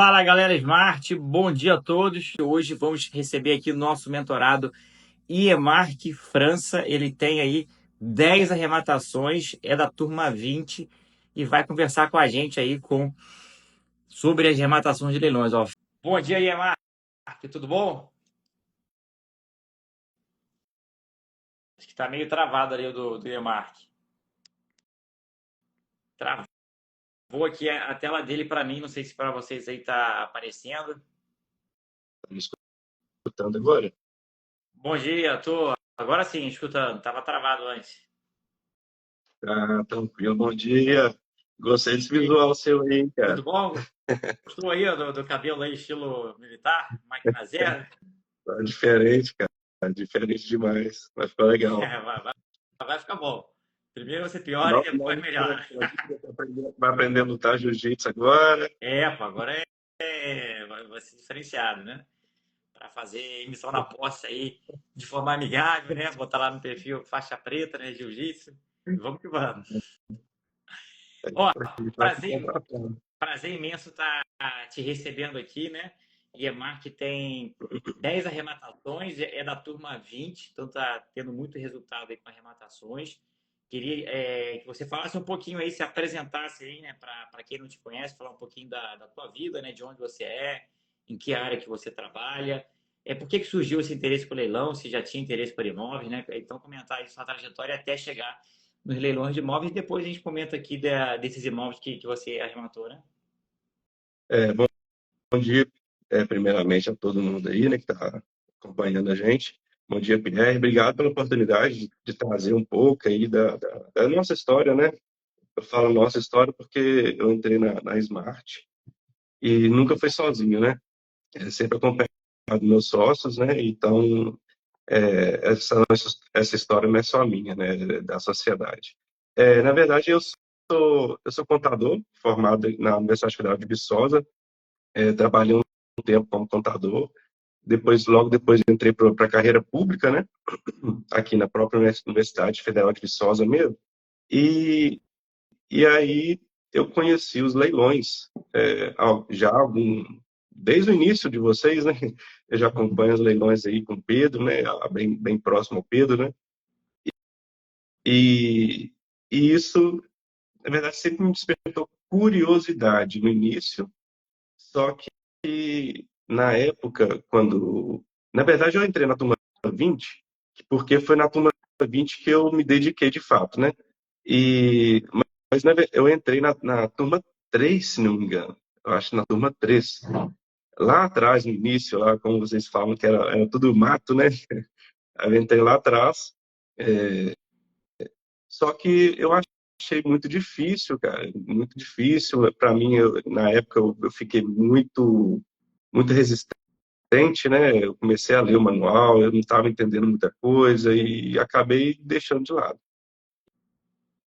Fala galera Smart, bom dia a todos. Hoje vamos receber aqui o nosso mentorado Iemark França. Ele tem aí 10 arrematações, é da turma 20 e vai conversar com a gente aí sobre as arrematações de leilões. Ó. Bom dia, Iemark, tudo bom? Acho que tá meio travado ali o do Iemark. Travou aqui a tela dele para mim, não sei se para vocês aí tá aparecendo. Me escutando agora? Bom dia, tô agora sim escutando, tava travado antes. Ah, tranquilo, bom dia. Gostei desse visual seu aí, Tudo cara. bom? Gostou aí ó, do cabelo aí, estilo militar, máquina zero? Tá diferente, cara. Tá diferente demais. Vai ficar legal. Vai ficar bom. Primeiro você piora e Nova, depois nova melhora. vai aprender a lutar jiu-jitsu agora. Pô, agora vai ser diferenciado, né? Para fazer emissão na posse aí de forma amigável, né? Botar lá no perfil faixa preta, né? Jiu-jitsu. E vamos que vamos. Ó, Vai ficar prazer, tratando. prazer imenso estar te recebendo aqui, né? Iemark tem 10 arrematações, é da turma 20, então está tendo muito resultado aí com arrematações. Queria que você falasse um pouquinho aí, se apresentasse aí, né, para quem não te conhece, falar um pouquinho da tua vida, né, de onde você é, em que área que você trabalha, por que surgiu esse interesse por leilão, se já tinha interesse por imóveis, né? Então comentar aí sua trajetória até chegar nos leilões de imóveis, e depois a gente comenta aqui desses imóveis que você arrematou, né? Bom dia, primeiramente, a todo mundo aí, né, que está acompanhando a gente. Bom dia, Pierre. Obrigado pela oportunidade de trazer um pouco aí da nossa história, né? Eu falo nossa história porque eu entrei na Smart e nunca foi sozinho, né? Sempre acompanhado dos meus sócios, né? Então, essa história não é só minha, né? É da sociedade. Na verdade, eu sou contador, formado na Universidade Federal de Viçosa, trabalhei um tempo como contador, logo depois entrei para a carreira pública, né? Aqui na própria Universidade Federal de Viçosa mesmo, e, e aí eu conheci os leilões, já desde o início de vocês, né? Eu já acompanho os leilões aí com o Pedro, né? Bem próximo ao Pedro, né? E, e isso, na verdade, sempre me despertou curiosidade no início, só que na época, na verdade, eu entrei na turma 20, porque foi na turma 20 que eu me dediquei de fato, né? E, mas eu entrei na turma 3, se não me engano. Eu acho na turma 3. Lá atrás, no início, lá, como vocês falam, que era tudo mato, né? Eu entrei lá atrás. Só que eu achei muito difícil, cara, muito difícil. Para mim, na época, eu fiquei muito resistente, né? Eu comecei a ler o manual, eu não estava entendendo muita coisa e acabei deixando de lado.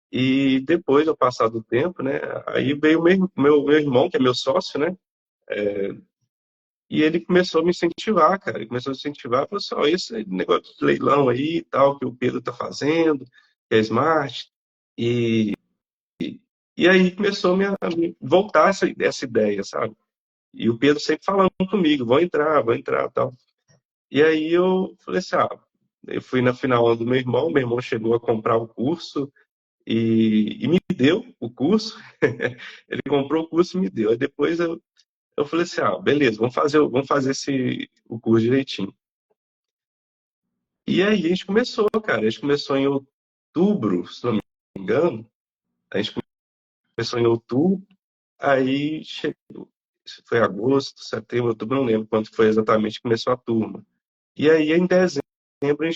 E depois, ao passar do tempo, né? Aí veio meu irmão, que é meu sócio, né? E ele começou a me incentivar, cara. Ele começou a incentivar, falou assim, ó, esse negócio de leilão aí e tal, que o Pedro tá fazendo, que é Smart. E E aí começou a me voltar essa ideia, sabe? E o Pedro sempre falando comigo, vou entrar, tal. E aí eu falei assim, eu fui na final do meu irmão chegou a comprar o curso e me deu o curso. Ele comprou o curso e me deu. Aí depois eu falei assim, beleza, vamos fazer o curso direitinho. E aí a gente começou, cara. A gente começou em outubro, se não me engano. A gente começou em outubro, aí chegou. Isso foi agosto, setembro, outubro, não lembro quando foi exatamente que começou a turma. E aí, em dezembro,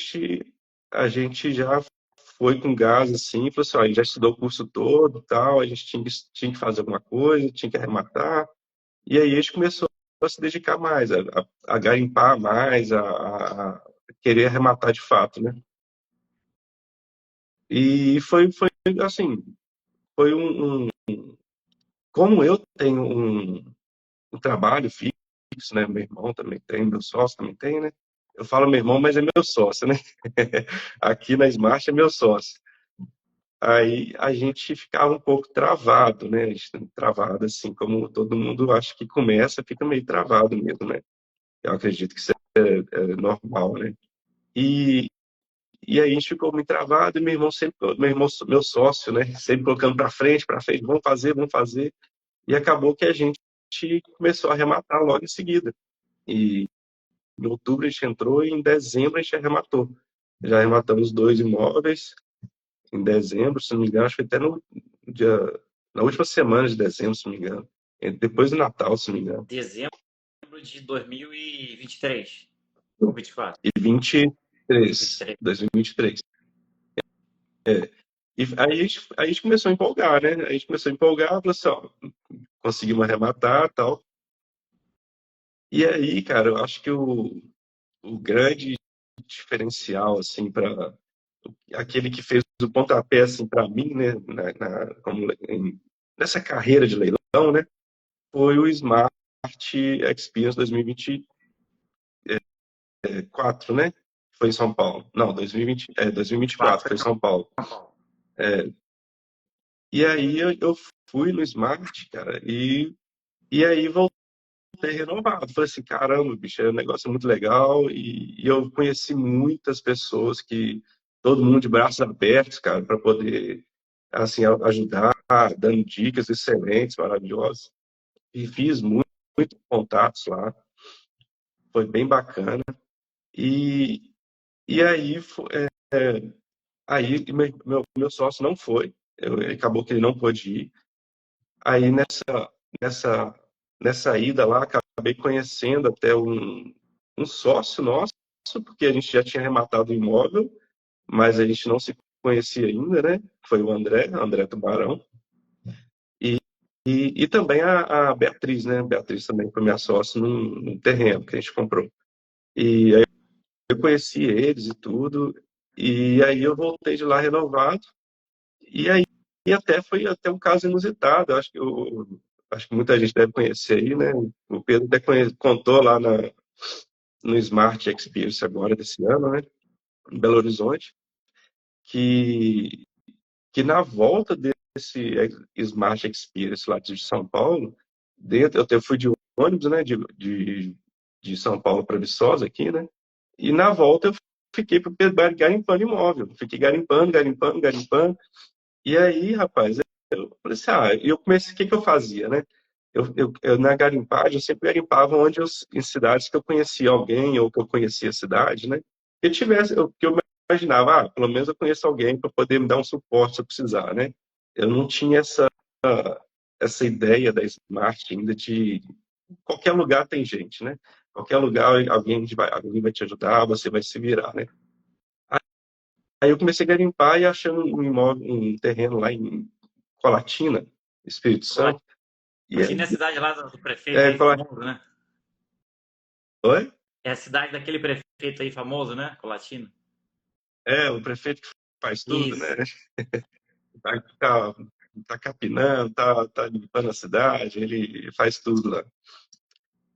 a gente já foi com gás, assim, falou assim, ó, a gente já estudou o curso todo, tal, a gente tinha que fazer alguma coisa, tinha que arrematar. E aí a gente começou a se dedicar mais, a garimpar mais, a querer arrematar de fato, né? E foi assim, foi como eu tenho um trabalho fixo, né? Meu irmão também tem, meu sócio também tem, né? Eu falo meu irmão, mas é meu sócio, né? Aqui na Smart é meu sócio. Aí a gente ficava um pouco travado, né? A gente travado, assim, como todo mundo acha que começa, fica meio travado mesmo, né? Eu acredito que isso é normal, né? E, e aí a gente ficou muito travado, e meu irmão sempre, meu sócio, né? Sempre colocando para frente, vamos fazer, vamos fazer. E acabou que a gente começou a arrematar logo em seguida. E em outubro a gente entrou e em dezembro a gente arrematou. Já arrematamos 2 imóveis em dezembro, se não me engano, acho que foi até no dia, na última semana de dezembro, se não me engano. Depois do Natal, se não me engano. Dezembro de 2023 ou 24? E 23, 23. 2023. E aí a gente começou a empolgar, né? Aí a gente começou a empolgar, falou assim, ó, conseguimos arrematar e tal. E aí, cara, eu acho que o grande diferencial, assim, para aquele que fez o pontapé, assim, para mim, né, nessa carreira de leilão, né, foi o Smart Experience 2024, né? Foi em São Paulo. Não, 2024, 4 foi foi em São Paulo. São Paulo. E aí eu fui no Smart, cara, e aí voltei renovado. Falei assim, caramba, bicho, é um negócio muito legal. E eu conheci muitas pessoas todo mundo de braços abertos, cara, para poder, assim, ajudar, dando dicas excelentes, maravilhosas. E fiz muito contatos lá, foi bem bacana. E, e aí, aí meu sócio não foi, acabou que ele não pôde ir. Aí nessa, nessa ida lá, acabei conhecendo até um sócio nosso, porque a gente já tinha rematado o imóvel, mas a gente não se conhecia ainda, né? Foi o André Tubarão. E também a Beatriz, né? Beatriz também foi minha sócia num terreno que a gente comprou. E aí eu conheci eles e tudo, e aí eu voltei de lá renovado. E aí até foi até um caso inusitado. Acho que muita gente deve conhecer aí, né? O Pedro até contou lá no Smart Experience agora desse ano, né? Em Belo Horizonte, que, que na volta desse Smart Experience lá de São Paulo, eu fui de ônibus, né? De São Paulo para Viçosa aqui, né? E na volta eu fiquei para garimpando imóvel. Fiquei garimpando, garimpando, garimpando. E aí, rapaz, eu falei assim, eu comecei, o que que eu fazia, né? Na garimpagem, eu sempre garimpava em cidades que eu conhecia alguém ou que eu conhecia a cidade, né? Que eu imaginava, pelo menos eu conheço alguém para poder me dar um suporte se eu precisar, né? Eu não tinha essa ideia da Smart ainda de qualquer lugar tem gente, né? Qualquer lugar alguém vai te ajudar, você vai se virar, né? Aí eu comecei a garimpar e achando um imóvel, um terreno lá em Colatina, Espírito Santo. E Colatina é aí, a cidade lá do prefeito aí, Colatina, famoso, né? oi? É a cidade daquele prefeito aí famoso, né? Colatina. O prefeito que faz tudo, né? Isso. Tá, tá capinando, tá limpando a cidade, ele faz tudo lá.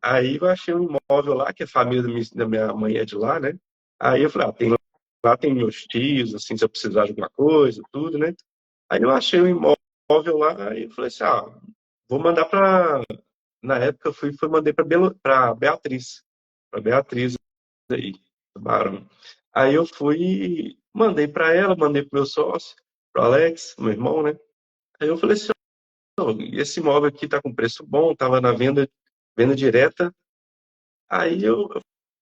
Aí eu achei um imóvel lá, que a família da minha mãe é de lá, né? Aí eu falei, lá tem meus tios, assim, se eu precisar de alguma coisa, tudo, né? Aí eu achei um imóvel lá e eu falei assim, vou mandar para. Na época eu mandei para Beatriz. Para Beatriz aí, do Barão. Aí eu fui e mandei para ela, mandei pro meu sócio, pro Alex, meu irmão, né? Aí eu falei assim, esse imóvel aqui tá com preço bom, tava na venda direta. Aí eu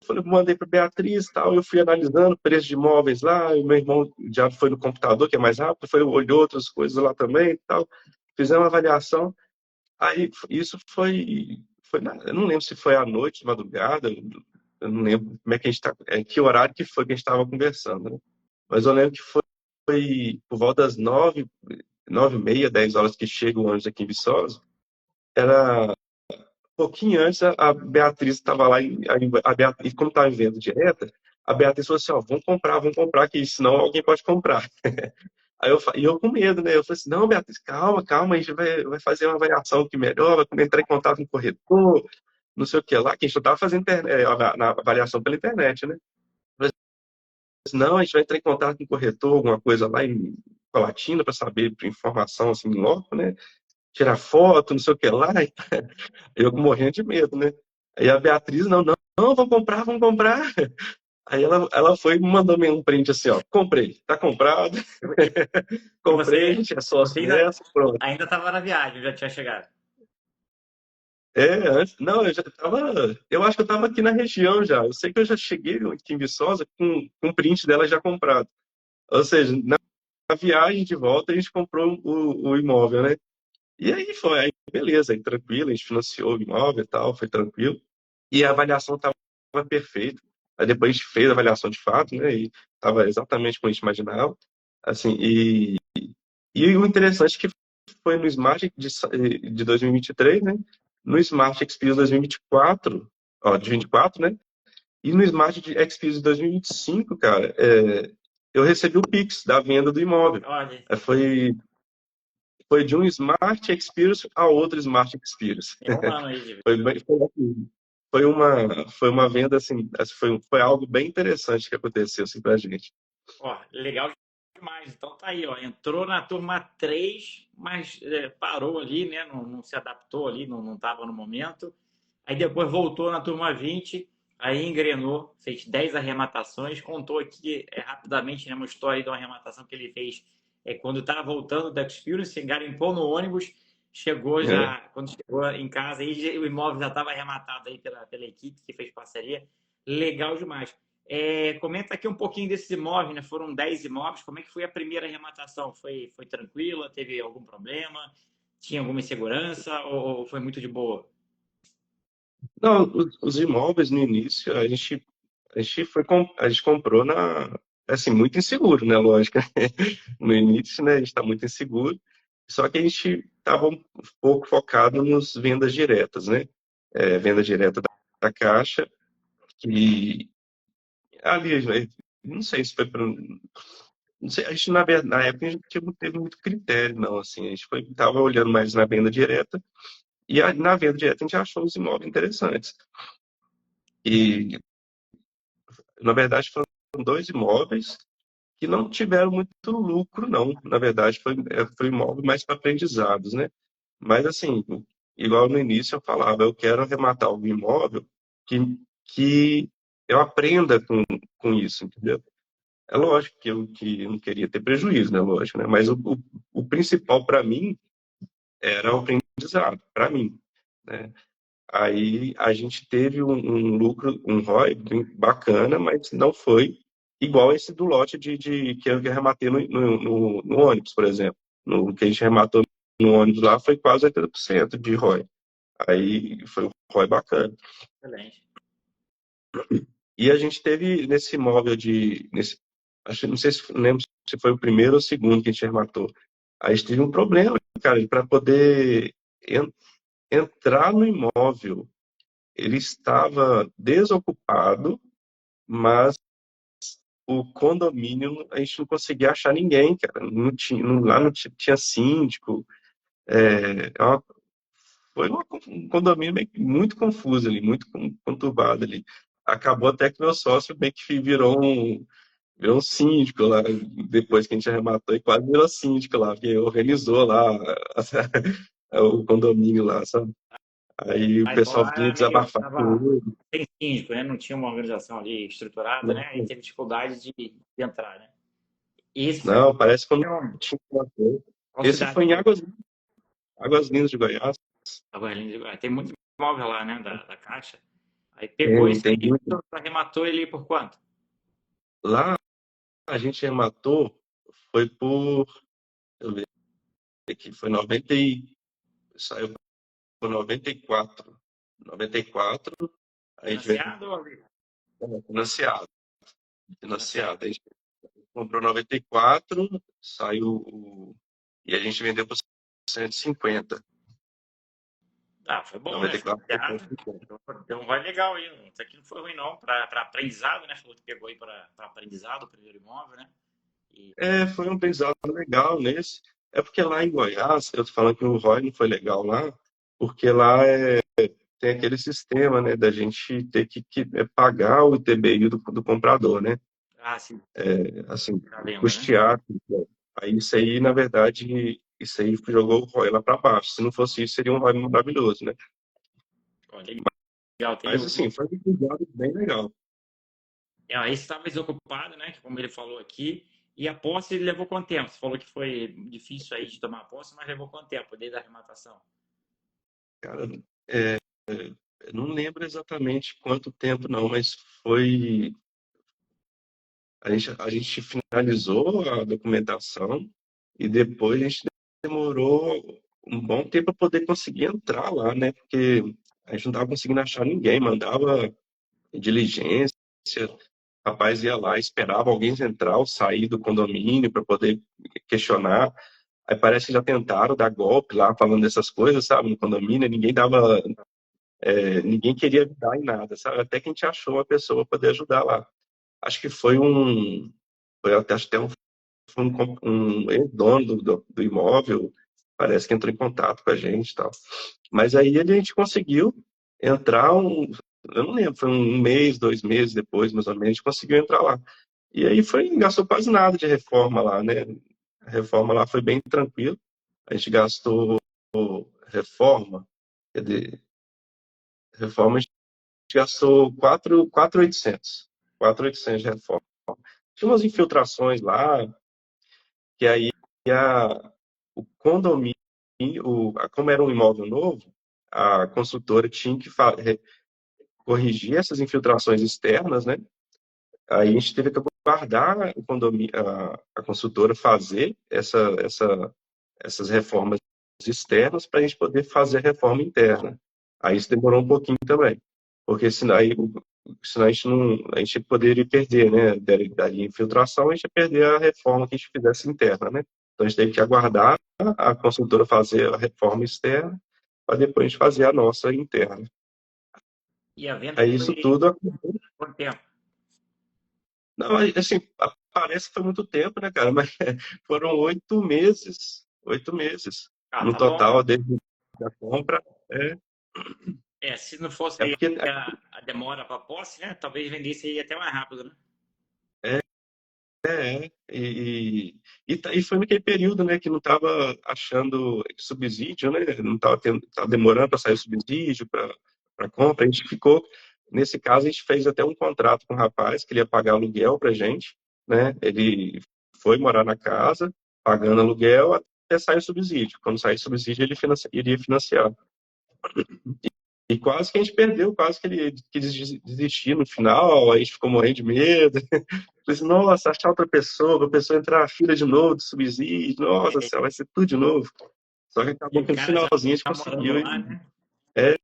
falei, mandei para Beatriz, tal, eu fui analisando o preço de imóveis lá, e meu irmão já foi no computador, que é mais rápido, olhou outras coisas lá também, e tal. Fizemos uma avaliação. Aí isso eu não lembro se foi à noite, de madrugada, eu não lembro como é que a gente tá, que horário que foi que a gente estava conversando, né? Mas eu lembro que foi por volta das 9h30, 10 horas que chega o ônibus aqui em Viçosa. Era um pouquinho antes, a Beatriz estava lá, e como estava em venda direta, a Beatriz falou assim, vamos comprar, que senão alguém pode comprar. E eu com medo, né? Eu falei assim, não, Beatriz, calma, calma, a gente vai fazer uma avaliação aqui melhor, vai entrar em contato com o corretor, não sei o que lá, que a gente não estava fazendo na avaliação pela internet, né? Eu falei assim, não, a gente vai entrar em contato com o corretor, alguma coisa lá, Colatina para saber informação assim, em loco, né? Tirar foto, não sei o que lá. Eu morrendo de medo, né? Aí a Beatriz, não, não, não, vamos comprar, vamos comprar. Aí ela foi e me mandou um print assim, ó, comprei, tá comprado, E, e comprei, a você, gente é sócio você nessa, pronto. ainda estava na viagem, já tinha chegado. Antes, não, eu já tava, eu acho que eu tava aqui na região já, eu sei que eu já cheguei aqui em Viçosa com print dela já comprado. Ou seja, na viagem de volta a gente comprou o imóvel, né? E aí foi, aí beleza, aí tranquilo, a gente financiou o imóvel e tal, foi tranquilo. E a avaliação estava perfeita. Aí depois a gente fez a avaliação de fato, né? E estava exatamente como a gente imaginava. Assim, e o interessante é que foi no Smart de 2023, né? No Smart Experience 2024, ó, de 24, né? E no Smart Experience de 2025, cara, eu recebi o Pix da venda do imóvel. Olha, Foi de um Smart Experience a outro Smart Experience. é um ano aí de Foi uma venda assim, foi algo bem interessante que aconteceu assim, pra gente. Ó, legal demais. Então tá aí, ó. Entrou na turma 3, mas parou ali, né? Não se adaptou ali, não estava no momento. Aí depois voltou na turma 20, aí engrenou, fez 10 arrematações, contou aqui rapidamente, né, uma história de uma arrematação que ele fez quando estava voltando da Experience, garimpou no ônibus, chegou É. já, quando chegou em casa, aí o imóvel já estava arrematado aí pela equipe que fez parceria. Legal demais. Comenta aqui um pouquinho desses imóveis, né? Foram 10 imóveis. Como é que foi a primeira arrematação? Foi tranquila? Teve algum problema? Tinha alguma insegurança ou foi muito de boa? Não, os imóveis no início a gente comprou assim muito inseguro, né? Lógico. No início, né? A gente está muito inseguro. Só que a gente estava um pouco focado nos vendas diretas, né? Venda direta da Caixa, que ali, né, não sei se foi para. Não sei, a gente, na época, a gente não teve muito critério, não, assim, a gente estava olhando mais na venda direta, e na venda direta a gente achou os imóveis interessantes. E, na verdade, foram dois imóveis que não tiveram muito lucro, não. Na verdade, foi imóvel mais para aprendizados, né? Mas, assim, igual no início eu falava, eu quero arrematar algum imóvel que, que eu aprenda com isso, entendeu? É lógico que eu não queria ter prejuízo, né? Lógico, né? Mas o principal para mim era o aprendizado, para mim, né? Aí a gente teve um lucro, um ROI bem bacana, mas não foi igual esse do lote que eu arrematei no ônibus, por exemplo. No que a gente arrematou no ônibus lá foi quase 80% de ROI. Aí foi um ROI bacana. Excelente. E a gente teve nesse imóvel não sei se lembro se foi o primeiro ou o segundo que a gente arrematou. Aí a gente teve um problema, cara, para poder entrar no imóvel. Ele estava desocupado, mas o condomínio a gente não conseguia achar ninguém, cara. Não tinha, lá não tinha síndico. É uma- Foi um condomínio muito confuso ali, muito conturbado ali. Acabou até que meu sócio meio que virou um síndico lá, depois que a gente arrematou, e quase virou síndico lá, porque organizou lá o condomínio lá, sabe? Aí o Ah, então pessoal lá vinha era meio, desabafar com tava ele. sem síndico, né? Não tinha uma organização ali estruturada, né? E teve dificuldade de entrar, né? E isso foi Não, parece que eu não onde? tinha uma coisa. Qual Esse cidade foi em foi? Águas Lindas de Goiás. Água Linda. Tem muito imóvel lá, né? Da Caixa. Aí pegou Tem, esse aí, tem muito. arrematou ele por quanto? Lá a gente rematou, foi por, deixa eu ver aqui, foi 90 saiu por 94. 94, a gente vendeu Financiado ou ali? financiado. Financiado. Financiado. A gente comprou 94, saiu e a gente vendeu por 150. Ah, foi bom, né? 94 por Financiado. 150. Então vai legal aí. Isso aqui não foi ruim, não. Para aprendizado, né? Falou que pegou aí para aprendizado o primeiro imóvel, né? E, Foi um aprendizado legal nesse. É porque lá em Goiás, eu tô falando que o ROI não foi legal lá, porque lá tem aquele sistema, né, da gente ter que pagar o ITBI do comprador, né? ah, sim, Assim, a venda, né? custear. Aí isso aí, na verdade, isso aí jogou o ROI lá para baixo. Se não fosse isso, seria um ROI maravilhoso, né? Ó, legal. Mas assim, foi um cuidado bem legal. Aí você estava desocupado, né? Como ele falou aqui. E a posse levou quanto tempo? Você falou que foi difícil aí de tomar posse, mas levou quanto tempo desde a arrematação? Cara, é, eu não lembro exatamente quanto tempo não, mas foi. A gente finalizou a documentação e depois a gente demorou um bom tempo para poder conseguir entrar lá, né? Porque a gente não estava conseguindo achar ninguém, mandava diligência, o rapaz ia lá, esperava alguém entrar ou sair do condomínio para poder questionar. Aí parece que já tentaram dar golpe lá, falando dessas coisas, sabe, no condomínio, ninguém queria ajudar em nada, sabe? Até que a gente achou uma pessoa para poder ajudar lá. Acho que foi um ex-dono do imóvel, parece que entrou em contato com a gente e tal. Mas aí a gente conseguiu entrar eu não lembro, foi um mês, 2 meses depois, mais ou menos, a gente conseguiu entrar lá. E aí gastou quase nada de reforma lá, né? A reforma lá foi bem tranquila. A gente gastou reforma, quer dizer, reforma a gente gastou 4.800 de reforma. Tinha umas infiltrações lá, que aí o condomínio, como era um imóvel novo, a consultora tinha que corrigir essas infiltrações externas, né? Aí a gente teve que aguardar o condomínio, a consultora fazer essas reformas externas para a gente poder fazer a reforma interna. Aí isso demorou um pouquinho também, porque senão a gente poderia perder, né? Daria infiltração, a gente ia perder a reforma que a gente fizesse interna, né? Então a gente teve que aguardar a consultora fazer a reforma externa para depois a gente fazer a nossa interna. E a venda Aí foi isso tudo. quanto tempo? Não, assim, parece que foi muito tempo, né, cara? Mas foram 8 meses. 8 meses. Ah, No tá bom. total, desde a compra. É, Se não fosse é aí porque. a demora para posse, né? Talvez vendesse aí até mais rápido, né? É, e foi naquele período, né, que não estava achando subsídio, né? Não estava tava demorando para sair o subsídio para compra. A gente ficou. Nesse caso, a gente fez até um contrato com um rapaz que ele ia pagar aluguel para gente, né? Ele foi morar na casa, pagando aluguel até sair o subsídio. Quando sair o subsídio, ele iria financiar. E quase que a gente perdeu, quase que ele quis desistir no final, a gente ficou morrendo de medo. Falei assim, nossa, achar outra pessoa, para a pessoa entrar na fila de novo, de subsídio, nossa É, senhora, vai ser tudo de novo. Só que e acabou o que no cara já finalzinho a gente morando conseguiu, lá, né? é,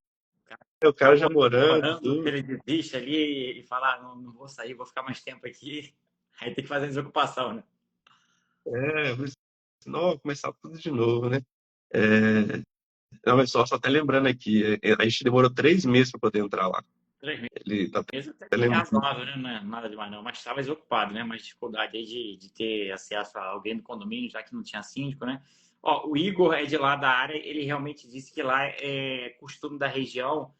o Tá cara já morando, morando, se tudo. ele desiste ali e falar, não vou sair, vou ficar mais tempo aqui. Aí tem que fazer a desocupação, né? Eu falei assim, não, começar tudo de novo, né? É, não, mas só até lembrando aqui, a gente demorou 3 meses para poder entrar lá. 3 Ele tá até meses até que é lembrando. razoável, né? Não é nada demais, não. Mas estava desocupado, né? Mais dificuldade aí de ter acesso a alguém do condomínio, já que não tinha síndico, né? Ó, o Igor é de lá da área, ele realmente disse que lá é costume da região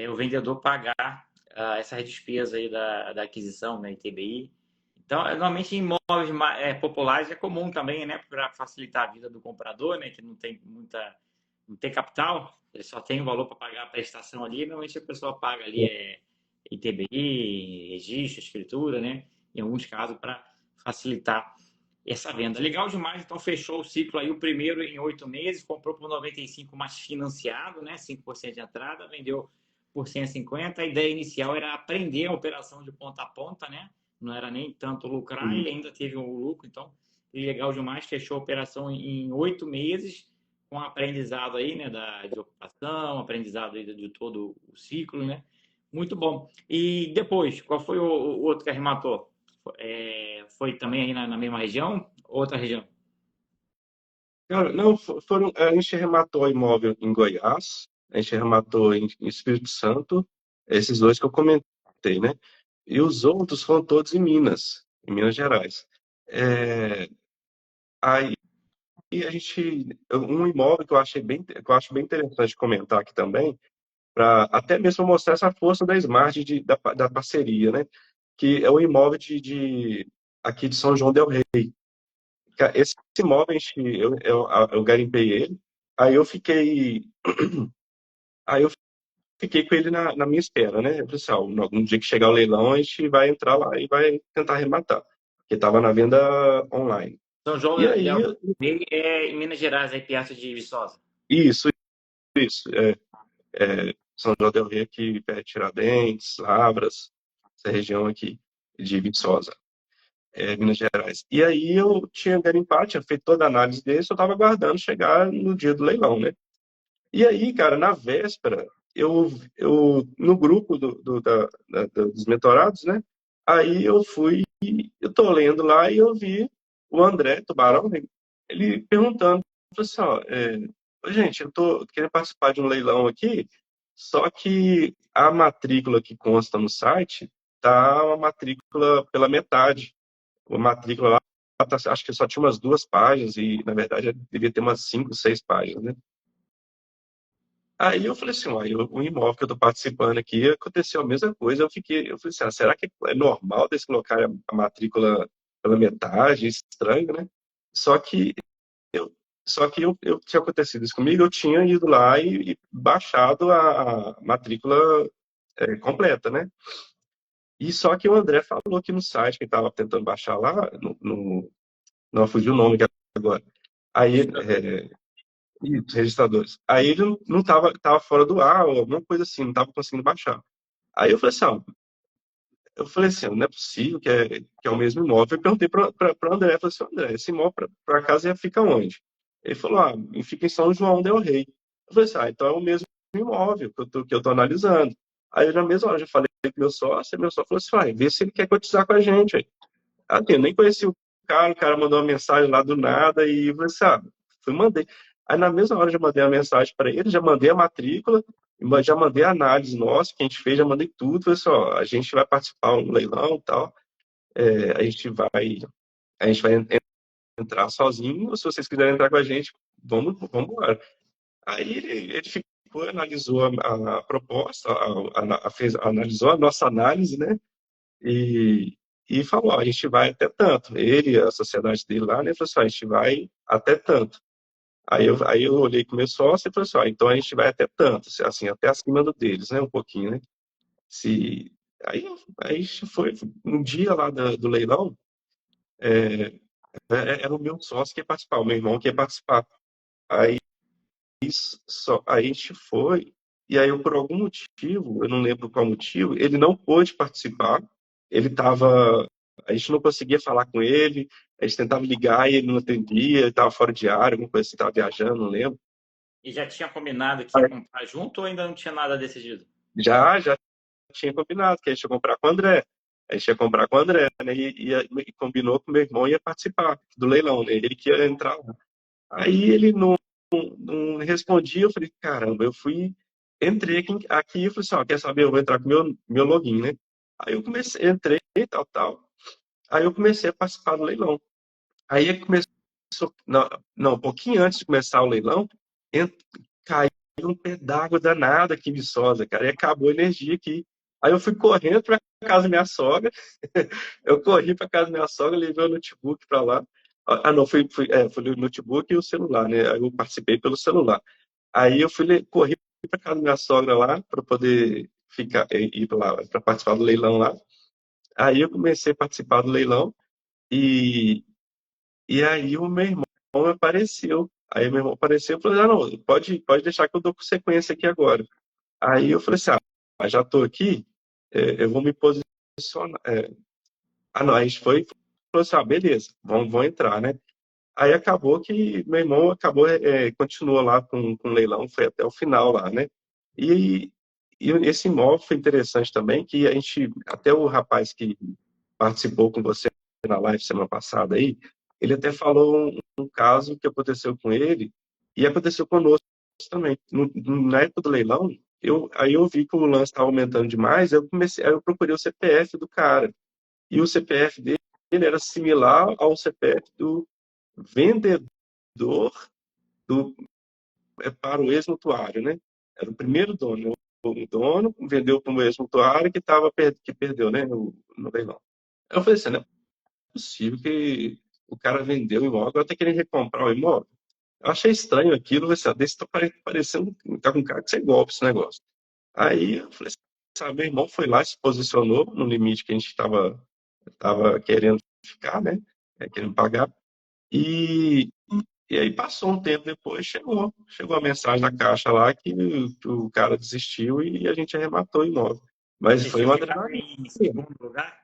o vendedor pagar essa despesa aí da aquisição, né? ITBI. Então, normalmente em imóveis populares é comum também, né? Para facilitar a vida do comprador, né? Que não tem capital, ele só tem o valor para pagar a prestação ali. Normalmente a pessoa paga ali ITBI, registro, escritura, né? Em alguns casos para facilitar essa venda. Legal demais, então fechou o ciclo aí, o primeiro em 8 meses, comprou por 95, mas financiado, né? 5% de entrada, vendeu por 150. A ideia inicial era aprender a operação de ponta a ponta, né? Não era nem tanto lucrar e ainda teve um lucro, então legal demais, fechou a operação em 8 meses, com aprendizado aí, né, de ocupação, aprendizado aí de todo o ciclo, né? Muito bom. E depois, qual foi o outro que arrematou? Foi também aí na mesma região? Outra região? Cara, não, a gente rematou imóvel em Goiás, a gente rematou em Espírito Santo, esses dois que eu comentei, né? E os outros foram todos em Minas Gerais. É, aí um imóvel que eu acho bem interessante comentar aqui também, para até mesmo mostrar essa força da Smart da parceria, né? Que é o imóvel aqui de São João del Rei. Esse imóvel, eu garimpei ele, aí eu fiquei, aí eu fiquei com ele na minha espera, né? Eu falei assim, ó, no dia que chegar o leilão, a gente vai entrar lá e vai tentar arrematar, porque estava na venda online. São João E del aí, Rei é em Minas Gerais, aí perto de Viçosa. isso, isso, São João del Rei aqui, perto de Tiradentes, Lavras, essa região aqui de Viçosa, Minas Gerais. E aí eu tinha garimpado, tinha feito toda a análise dele, só estava aguardando chegar no dia do leilão, né? E aí, cara, na véspera, eu no grupo dos mentorados, né? Aí eu fui, eu tô lendo lá e eu vi o André Tubarão, né, ele perguntando, falou assim, ó, gente, eu tô querendo participar de um leilão aqui, só que a matrícula que consta no site tá uma matrícula pela metade. A matrícula lá, acho que só tinha umas 2 páginas e, na verdade, devia ter umas 5, 6 páginas, né? Aí eu falei assim, uai, o imóvel que eu estou participando aqui aconteceu a mesma coisa. Eu falei assim, será que é normal eles colocarem a matrícula pela metade? Estranho, né? Só que eu, só que eu tinha acontecido isso comigo, eu tinha ido lá e baixado a matrícula completa, né? E só que o André falou aqui no site que estava tentando baixar lá, não fugiu o nome agora. Aí, isso, registradores. Aí ele não tava fora do ar, ou alguma coisa assim, não tava conseguindo baixar. Aí eu falei assim, não é possível que é o mesmo imóvel. Eu perguntei para o André, eu falei assim, André, esse imóvel por acaso fica onde? Ele falou, fica em São João del Rei. Eu falei assim, então é o mesmo imóvel que eu tô analisando. Aí na mesma hora eu já falei com meu sócio falou assim, vê se ele quer cotizar com a gente. Assim, eu nem conheci o cara mandou uma mensagem lá do nada e você sabe, fui mandei. Aí na mesma hora eu já mandei a mensagem para ele, já mandei a matrícula, já mandei a análise nossa que a gente fez, já mandei tudo, falei assim, ó, a gente vai participar um leilão e tal, a gente vai entrar sozinho, ou se vocês quiserem entrar com a gente, vamos embora. Aí ele ficou, analisou a proposta, analisou a nossa análise, né? E, e falou, ó, a gente vai até tanto. Ele, a sociedade dele lá, né, falou assim, ó, a gente vai até tanto. Aí eu olhei com o meu sócio e falei assim, ó, então a gente vai até tanto, assim, até acima do deles, né, um pouquinho, né? Se, aí, aí foi um dia lá do leilão, era o meu sócio que ia participar, o meu irmão que ia participar. Aí, aí a gente foi, e aí por algum motivo, eu não lembro qual motivo, ele não pôde participar, ele estava a gente não conseguia falar com ele, a gente tentava ligar e ele não atendia, ele estava fora de área, alguma coisa assim, estava viajando, não lembro. E já tinha combinado que ia comprar junto ou ainda não tinha nada decidido? Já tinha combinado que a gente ia comprar com o André. A gente ia comprar com o André, né? E combinou que o meu irmão ia participar do leilão, né? Ele que ia entrar lá. Aí ele não respondia, eu falei, caramba, entrei aqui e falei assim, ó, quer saber, eu vou entrar com meu login, né? Aí eu comecei, entrei, tal. Aí eu comecei a participar do leilão. Aí começou, não, um pouquinho antes de começar o leilão, ent- caiu um pé d'água danado aqui em Viçosa, cara, e acabou a energia aqui. Aí eu fui correndo para casa da minha sogra, eu corri para casa da minha sogra, levei o notebook para lá. Não, foi o notebook e o celular, né? Aí eu participei pelo celular. Aí eu corri para casa da minha sogra lá para poder ir lá para participar do leilão lá. Aí eu comecei a participar do leilão e aí o meu irmão apareceu. Aí meu irmão apareceu e falou, não, pode deixar que eu dou sequência aqui agora. Aí eu falei assim, já estou aqui, eu vou me posicionar. Não, aí a gente foi e falou assim, beleza, vamos entrar, né? Aí acabou que meu irmão continuou lá com o leilão, foi até o final lá, né? E, e esse imóvel foi interessante também, que até o rapaz que participou com você na live semana passada aí, ele até falou um caso que aconteceu com ele e aconteceu conosco também. Na época do leilão, aí eu vi que o lance estava aumentando demais, aí eu procurei o CPF do cara. E o CPF dele era similar ao CPF do vendedor do, para o ex-mutuário, né? Era o primeiro dono. O dono vendeu para o ex-mutuário que perdeu, né, no leilão. Eu falei assim, não é possível que o cara vendeu o imóvel, agora tá querendo recomprar o imóvel. Eu achei estranho aquilo, esse desse tá parecendo, tá com cara de ser golpe esse negócio. Aí eu falei, sabe, meu irmão foi lá, se posicionou no limite que a gente tava querendo ficar, né? Querendo pagar. E, e aí passou um tempo depois, chegou a mensagem da Caixa lá que o cara desistiu e a gente arrematou o imóvel. Mas Vocês foi tinham uma ficado adrenalina. em segundo lugar?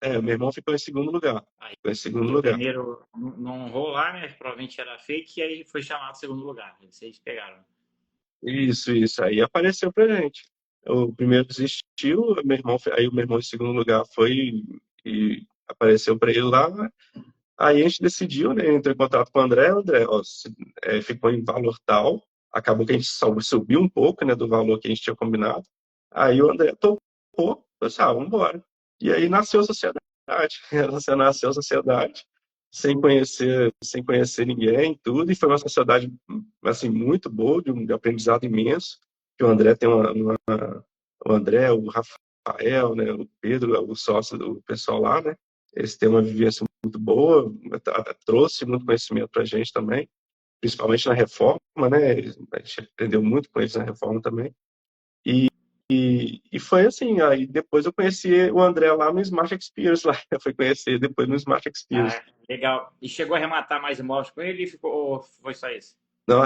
Meu irmão ficou em segundo lugar. Aí Ficou em segundo o lugar. primeiro não rolou lá, né? Provavelmente era fake, e aí foi chamado segundo lugar. Vocês pegaram. Isso. Aí apareceu pra gente. O primeiro desistiu, aí o meu irmão em segundo lugar foi e apareceu para ele lá. Aí a gente decidiu, né? Entrou em contato com o André, ó, ficou em valor tal. Acabou que a gente subiu um pouco, né, do valor que a gente tinha combinado. Aí o André topou, falou assim, vamos embora. E aí nasceu a sociedade. Você nasceu a sociedade sem conhecer ninguém, tudo, e foi uma sociedade assim muito boa, de aprendizado imenso. Que o André tem o André, o Rafael, né, o Pedro, o sócio do pessoal lá, né? Eles têm uma vivência muito boa, trouxe muito conhecimento para a gente também, principalmente na reforma, né? A gente aprendeu muito com eles na reforma também. E foi assim, aí depois eu conheci o André lá no Smart Experience, lá, eu fui conhecer depois no Smart Experience. Ah, legal. E chegou a arrematar mais imóveis com ele e ficou, ou foi só isso? Não,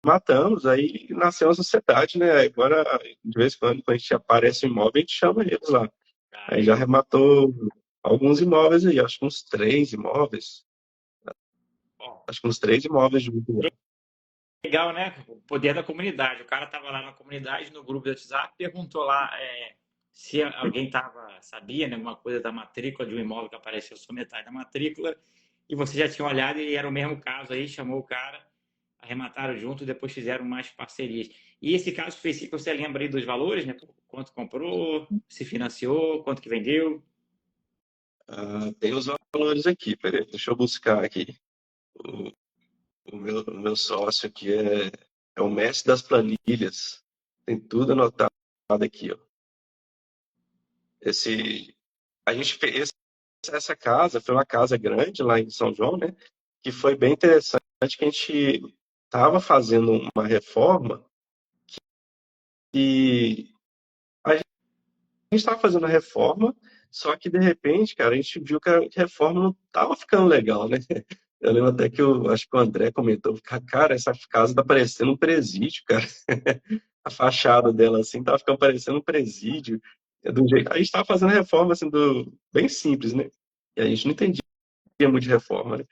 arrematamos, aí nasceu a sociedade, né? Agora, de vez em quando a gente aparece um imóvel, a gente chama eles lá. Ah, Aí já arrematou alguns imóveis aí, acho que uns 3 imóveis. bom, Acho que uns 3 imóveis juntos já. legal, né? O poder da comunidade. O cara estava lá na comunidade, no grupo do WhatsApp, perguntou lá se alguém sabia, né, alguma coisa da matrícula de um imóvel que apareceu só metade da matrícula, e você já tinha olhado e era o mesmo caso aí, chamou o cara, arremataram junto e depois fizeram mais parcerias. E esse caso específico, você lembra aí dos valores, né? Quanto comprou, se financiou, quanto que vendeu? Tem os valores aqui, peraí, deixa eu buscar aqui. O, o meu sócio aqui é o mestre das planilhas. Tem tudo anotado aqui, ó. Esse, a gente fez essa casa, foi uma casa grande lá em São João, né? Que foi bem interessante, que a gente estava fazendo uma reforma e a gente estava fazendo a reforma, só que de repente, cara, a gente viu que a reforma não estava ficando legal, né? Eu lembro até que eu acho que o André comentou, cara, essa casa tá parecendo um presídio, cara. A fachada dela assim tava ficando parecendo um presídio. Do jeito... A gente tava fazendo a reforma assim bem simples, né? E a gente não entendia muito de reforma, né?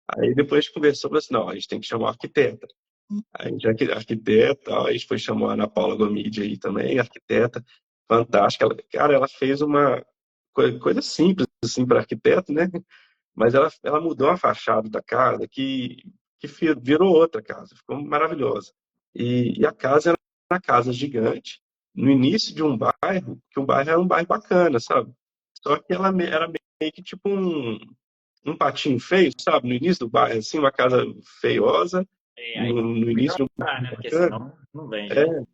Aí depois a gente conversou, falou assim, não, a gente tem que chamar o arquiteta. A gente é arquiteta, a gente foi chamar a Ana Paula Gomide aí também, arquiteta, fantástica. Cara, ela fez uma coisa simples assim para arquiteto, né? Mas ela mudou a fachada da casa, que virou outra casa, ficou maravilhosa. E a casa era uma casa gigante, no início de um bairro, que o bairro era um bairro bacana, sabe? Só que ela era meio que tipo um patinho feio, sabe? No início do bairro, assim, uma casa feiosa, Aí no início de um melhorar, bairro né? Porque bacana. senão não vende, né? É,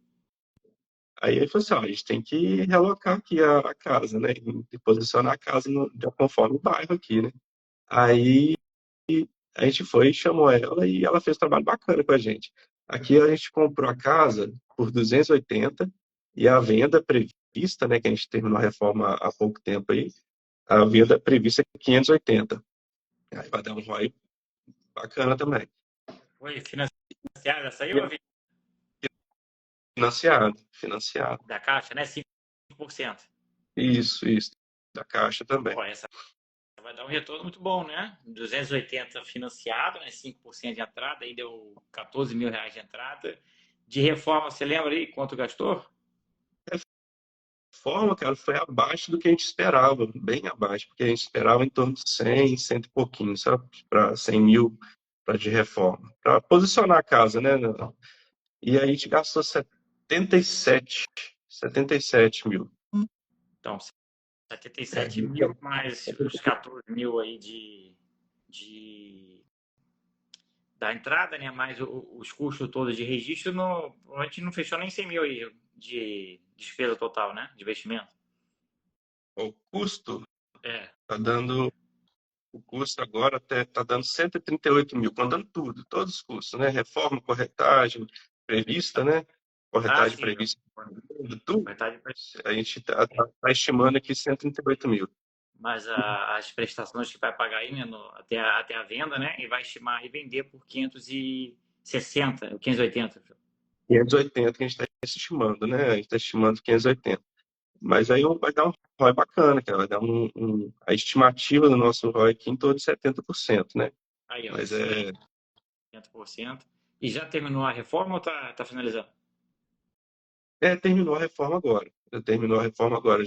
aí ele falou assim, ó, a gente tem que relocar aqui a casa, né? E posicionar a casa conforme o bairro aqui, né? Aí a gente foi, chamou ela e ela fez um trabalho bacana com a gente. Aqui a gente comprou a casa por 280 e a venda prevista, né, que a gente terminou a reforma há pouco tempo aí, a venda prevista é 580. Aí vai dar um ROI bacana também. Foi financiada essa aí ou Financiado. da Caixa, né? 5%. Isso. Da Caixa também. Pô, essa vai dar um retorno muito bom, né? 280 financiado, né? 5% de entrada, aí deu 14 mil reais de entrada. De reforma, você lembra aí quanto gastou? Forma, cara, foi abaixo do que a gente esperava, bem abaixo, porque a gente esperava em torno de 100, cento e pouquinho, sabe? Para 100 mil de reforma, para posicionar a casa, né? E aí a gente gastou 77 mil. Então, É, 77 mil mais os 14 mil aí de da entrada, né? Mais os custos todos de registro, a gente não fechou nem 100 mil aí de despesa total, né? De investimento. o custo É, tá dando. o custo agora está dando 138 mil, contando tudo, todos os custos, né? Reforma, corretagem prevista, né? Ah, Corretagem sim, prevista, tudo. verdade. A gente está estimando aqui 138 mil. Mas as prestações que vai pagar aí, né, até a venda, né? E vai estimar e vender por 560, 580. 580 que a gente está estimando, né? A gente está estimando 580. Mas aí vai dar um ROI bacana, cara. Vai dar a estimativa do nosso ROI aqui em torno de 70%, né? Aí, ó, Mas excelente, 70%. E já terminou a reforma ou tá finalizando? terminou a reforma agora. Já terminou a reforma agora.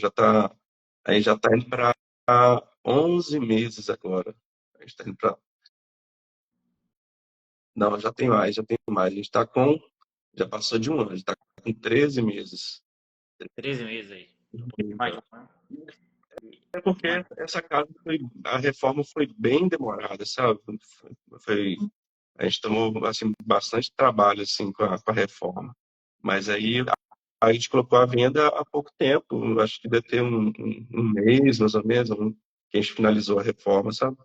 Aí já está indo para 11 meses agora. A gente tá indo pra, não, já tem mais, já tem mais. A gente está com, já passou de um ano, a gente está com 13 meses. 13 meses aí. Um pouquinho mais de um ano. É porque essa casa, a reforma foi bem demorada, sabe? Foi, a gente tomou assim, bastante trabalho assim, com a reforma. Mas aí a gente colocou a venda há pouco tempo, acho que deve ter um mês, mais ou menos, que a gente finalizou a reforma, sabe?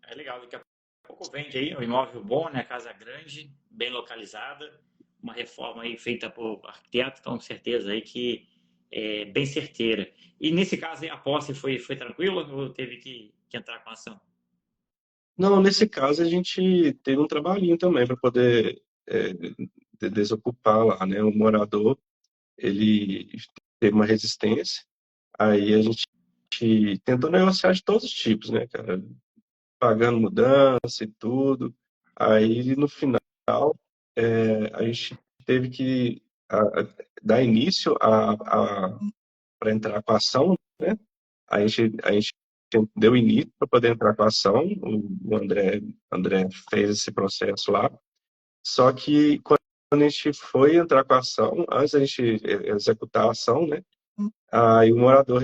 É legal, daqui a pouco vende aí um imóvel bom, né? Casa grande, bem localizada, uma reforma aí feita por arquiteto, então certeza aí que é bem certeira. E nesse caso aí a posse foi tranquila ou teve que entrar com a ação? Não, nesse caso a gente teve um trabalhinho também para poder desocupar lá, né? O morador, ele teve uma resistência, aí a gente tentou negociar de todos os tipos, né, cara? Pagando mudança e tudo. Aí no final a gente teve que dar início para entrar com a ação, né? A gente deu início para poder entrar com a ação. O André fez esse processo lá. Só que quando a gente foi entrar com a ação, antes da gente executar a ação, né? Aí o morador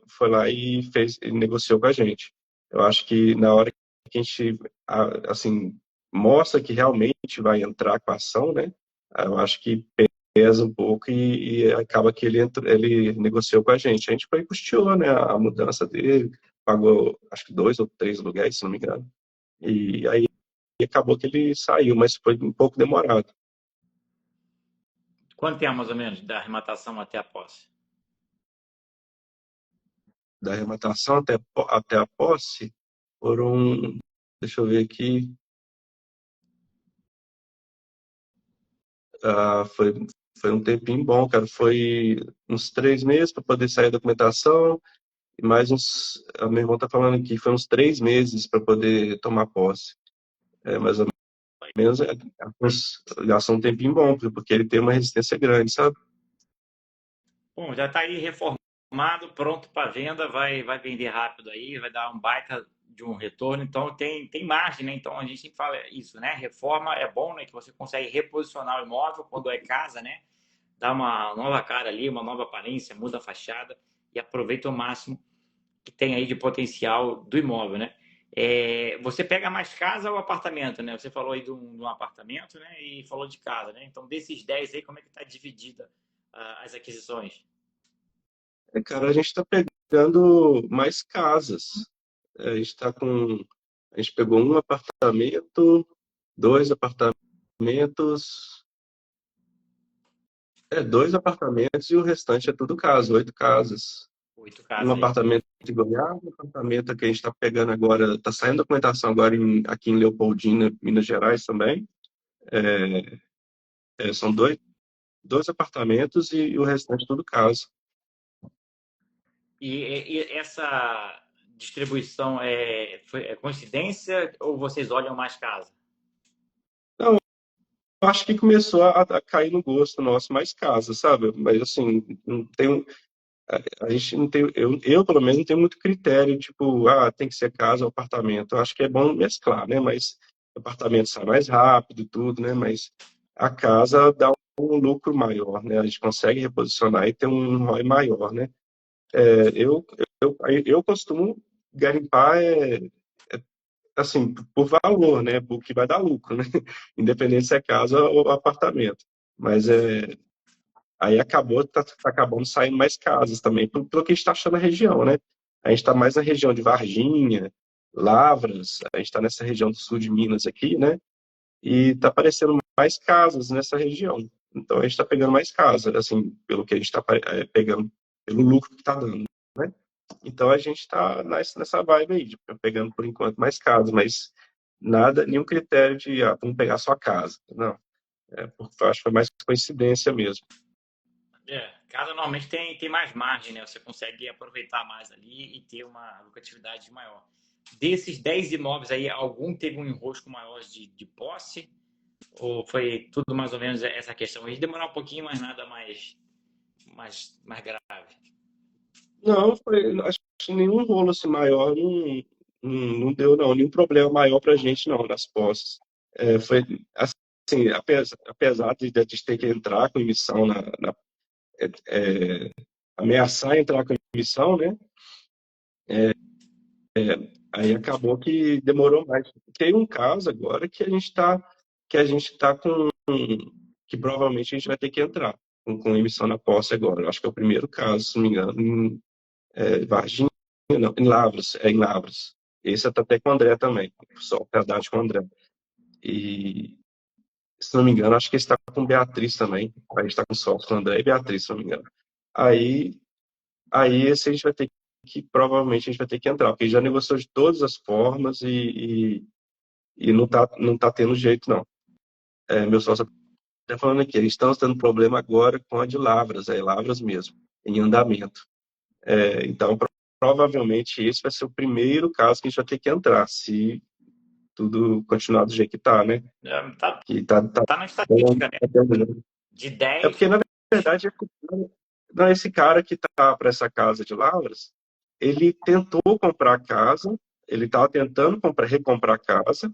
foi lá e e negociou com a gente. Eu acho que na hora que a gente assim mostra que realmente vai entrar com a ação, né? Eu acho que pesa um pouco e acaba que ele negociou com a gente. A gente foi e custeou, né, a mudança dele, pagou acho que 2 ou 3 aluguéis, se não me engano. E aí acabou que ele saiu, mas foi um pouco demorado. Quanto tempo mais ou menos da arrematação até a posse? Da arrematação até a posse, foram, deixa eu ver aqui, foi um tempinho bom, cara. Foi uns 3 meses para poder sair a documentação, e mais uns. A minha irmã tá falando aqui, foi uns 3 meses para poder tomar posse. Mais ou menos, gastou um tempinho bom, porque ele tem uma resistência grande, sabe? Bom, já está aí reformado, pronto para venda, vai vender rápido aí, vai dar um baita de um retorno, então tem margem, né? Então a gente sempre fala isso, né? Reforma é bom, né? Que você consegue reposicionar o imóvel quando é casa, né? Dá uma nova cara ali, uma nova aparência, muda a fachada e aproveita o máximo que tem aí de potencial do imóvel, né? Você pega mais casa ou apartamento, né? Você falou aí de um apartamento, né? E falou de casa, né? Então desses 10 aí, como é que está dividida as aquisições? Cara, a gente está pegando mais casas. A gente tá com. A gente pegou um apartamento, 2 apartamentos. 2 apartamentos e o restante é tudo casa, 8 casas. 8 Um casas aí. apartamento em Goiás, um apartamento que a gente está pegando agora, está saindo documentação agora aqui em Leopoldina, Minas Gerais também. São dois apartamentos e o restante tudo casa. E essa distribuição é coincidência ou vocês olham mais casa? Então, eu acho que começou a cair no gosto nosso mais casa, sabe? Mas assim, não tem, a gente não tem, eu pelo menos não tenho muito critério, tipo, tem que ser casa ou apartamento. Eu acho que é bom mesclar, né? Mas o apartamento sai mais rápido e tudo, né? Mas a casa dá um lucro maior, né? A gente consegue reposicionar e ter um ROI maior, né? Eu costumo garimpar assim, por valor, né? Por que vai dar lucro, né? Independente se é casa ou apartamento. Mas aí tá acabando saindo mais casas também, pelo que a gente está achando na região, né? A gente está mais na região de Varginha, Lavras, a gente está nessa região do sul de Minas aqui, né? E está aparecendo mais casas nessa região. Então a gente está pegando mais casas, assim, pelo que a gente está pegando, pelo lucro que está dando, né? Então a gente está nessa vibe aí, de pegando por enquanto mais casas, mas nada, nenhum critério de vamos pegar só casa. Não, porque eu acho que foi mais coincidência mesmo. Casa normalmente tem mais margem, né? Você consegue aproveitar mais ali e ter uma lucratividade maior. Desses 10 imóveis aí, algum teve um enrosco maior de posse? Ou foi tudo mais ou menos essa questão? E demorar um pouquinho, mas nada mais grave. Não, acho que nenhum rolo assim, maior não deu, não. Nenhum problema maior para a gente, não, nas posses. Foi, assim, apesar de a gente ter que entrar com emissão ameaçar entrar com emissão, né? Aí acabou que demorou mais. Tem um caso agora que a gente tá que provavelmente a gente vai ter que entrar com emissão na posse agora. Eu acho que é o primeiro caso, se não me engano, Varginha, não, em Lavras. Esse até com o André também, só o Haddad com o André. E, se não me engano, acho que esse está com Beatriz também. A gente está com sócio com o André e Beatriz, se não me engano. Aí, aí esse a gente vai ter provavelmente a gente vai ter que entrar, porque já negociou de todas as formas e não tá tendo jeito, não. Meu sócio está falando aqui, eles estão tendo problema agora com a de Lavras, Lavras mesmo, em andamento. Então, provavelmente esse vai ser o primeiro caso que a gente vai ter que entrar, se tudo continuar do jeito que tá, né? Tá, Que tá, tá na estatística, né? De é 10, porque, na verdade, não, esse cara que tá para essa casa de Lavras, ele tentou comprar a casa, ele estava tentando recomprar a casa,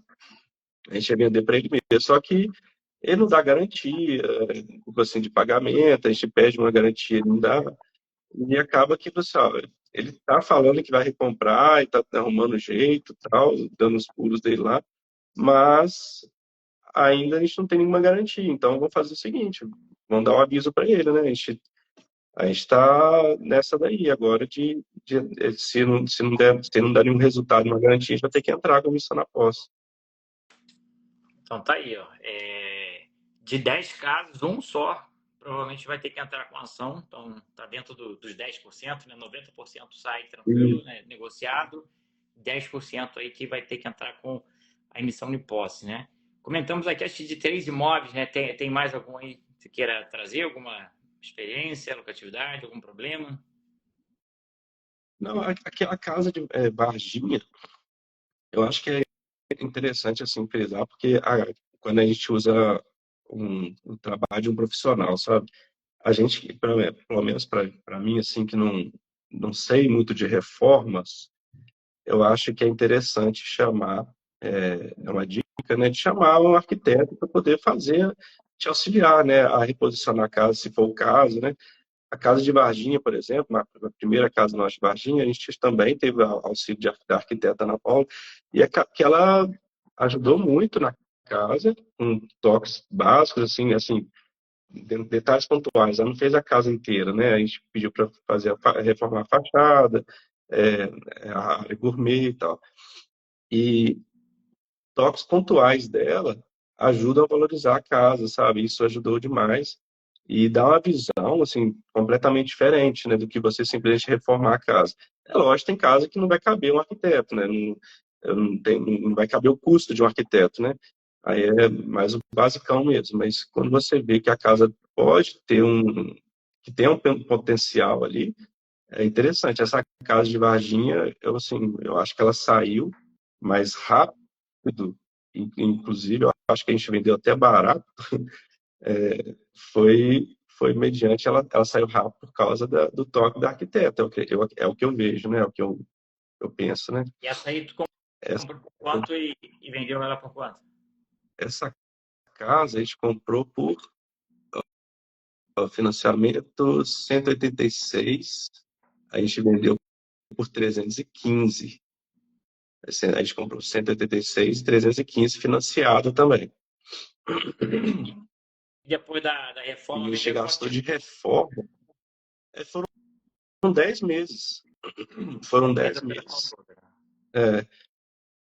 a gente ia vender para ele mesmo, só que ele não dá garantia, tipo assim, de pagamento, a gente pede uma garantia, ele não dá, e acaba que, pessoal, ele tá falando que vai recomprar e tá arrumando jeito, tal, dando os pulos dele lá, mas ainda a gente não tem nenhuma garantia. Então, vamos fazer o seguinte: vamos dar um aviso para ele, né? A gente está nessa daí agora se não der nenhum resultado, uma garantia, a gente vai ter que entrar com a missão na posse. então tá aí, ó. De 10 casos, um só provavelmente vai ter que entrar com ação. Então tá dentro dos 10%, né? 90% sai tranquilo, né? Negociado. 10% aí que vai ter que entrar com a emissão de posse, né? Comentamos aqui, acho que de 3 imóveis, né? Tem mais algum aí que você queira trazer? Alguma experiência, lucratividade, algum problema? Não, aquela casa de Varginha, eu acho que é interessante assim frisar, porque quando a gente usa o trabalho de um profissional, sabe? A gente, pelo menos para mim, assim, que não sei muito de reformas, eu acho que é interessante chamar, é uma dica, né, de chamar um arquiteto para poder te auxiliar, né, a reposicionar a casa, se for o caso, né. A casa de Varginha, por exemplo, a primeira casa nossa de Varginha, a gente também teve auxílio da arquiteta Ana Paula, e que ela ajudou muito na casa, com toques básicos, assim, detalhes pontuais. Ela não fez a casa inteira, né? A gente pediu para reformar a fachada, a área gourmet e tal. E toques pontuais dela ajudam a valorizar a casa, sabe? Isso ajudou demais e dá uma visão assim completamente diferente, né, do que você simplesmente reformar a casa. É lógico, tem casa que não vai caber um arquiteto, né? Não vai caber o custo de um arquiteto, né? Aí é mais o basicão mesmo. Mas quando você vê que a casa pode ter que tem um potencial ali, é interessante. Essa casa de Varginha, eu acho que ela saiu mais rápido, inclusive, eu acho que a gente vendeu até barato, foi mediante, ela saiu rápido por causa do toque da arquiteta, é o que eu vejo, né? É o que eu penso, né? E essa aí tu Essa, comprou por quanto e vendeu ela por quanto? essa casa a gente comprou por financiamento 186, a gente vendeu por 315. Assim, a gente comprou 186, 315 financiado também. E depois da E reforma, a gente vendeu quanto gastou de tempo? reforma. Foram 10 meses. Foram Mês 10 até meses. comprou. É,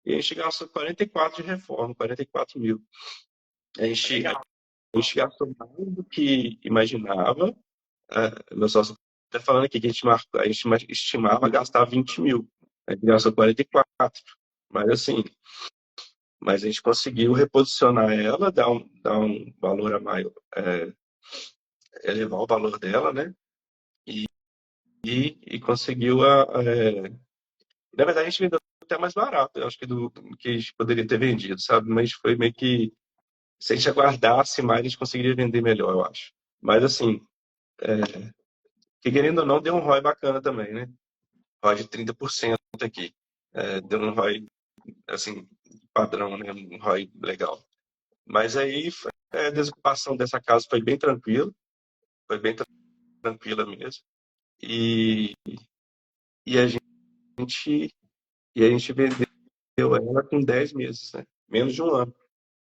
e a gente gastou 44 de reforma, 44 mil. A gente, Legal. a gente gastou mais do que imaginava. Meu sócio está falando aqui que a gente estimava gastar 20 mil. A gente gastou 44. Mas assim, mas a gente conseguiu reposicionar ela, dar um valor a maior, elevar o valor dela, né? E conseguiu na verdade, a gente vendeu até mais barato, eu acho do que a gente poderia ter vendido, sabe? Mas foi meio que, se a gente aguardasse mais, a gente conseguiria vender melhor, eu acho. Mas assim, que querendo ou não, deu um ROI bacana também, né? ROI de 30% aqui. Deu um ROI, assim, padrão, né? Um ROI legal. Mas aí, a desocupação dessa casa foi bem tranquila mesmo. E, e a gente, e a gente vendeu ela com 10 meses, né? Menos de um ano.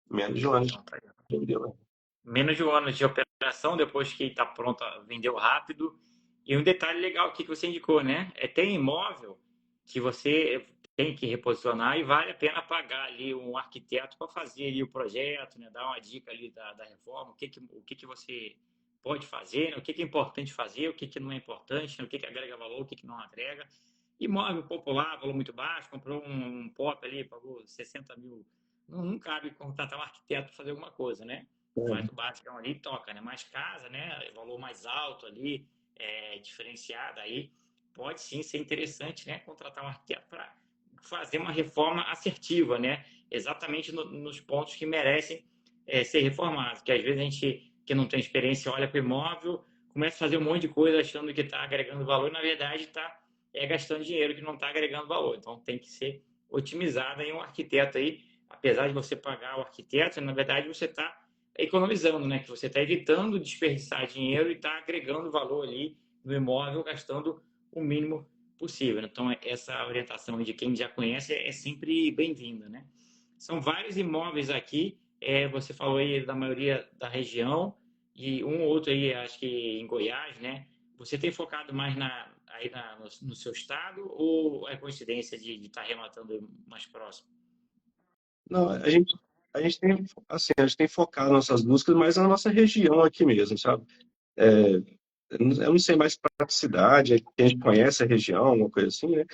Menos de um ano a gente vendeu ela. Menos de um ano de operação, depois que está pronta, vendeu rápido. E um detalhe legal aqui que você indicou, né? Tem imóvel que você tem que reposicionar e vale a pena pagar ali um arquiteto para fazer ali o projeto, né? Dar uma dica ali da reforma, o que você pode fazer, né? O que é importante fazer, o que não é importante, né? O que agrega valor, o que não agrega. Imóvel popular, valor muito baixo, comprou um POP ali, pagou 60 mil. Não cabe contratar um arquiteto para fazer alguma coisa, né? Faz o básico ali e toca, né? Mais casa, né? Valor mais alto ali, diferenciado aí, pode sim ser interessante, né? Contratar um arquiteto para fazer uma reforma assertiva, né? Exatamente nos pontos que merecem ser reformados. Que às vezes a gente que não tem experiência olha para o imóvel, começa a fazer um monte de coisa achando que está agregando valor e na verdade está gastando dinheiro que não está agregando valor. Então tem que ser otimizado aí um arquiteto aí, apesar de você pagar o arquiteto, na verdade você está economizando, né? Que você está evitando desperdiçar dinheiro e está agregando valor ali no imóvel, gastando o mínimo possível. Então, essa orientação de quem já conhece é sempre bem-vinda, né? São vários imóveis aqui, você falou aí da maioria da região e um ou outro aí, acho que em Goiás, né? Você tem focado mais no seu estado ou é coincidência de estar rematando mais próximo? Não, a gente tem, assim, a gente tem focado nossas buscas mais na nossa região aqui mesmo, sabe? É, eu não sei mais praticidade, a gente conhece a região, uma coisa assim, né?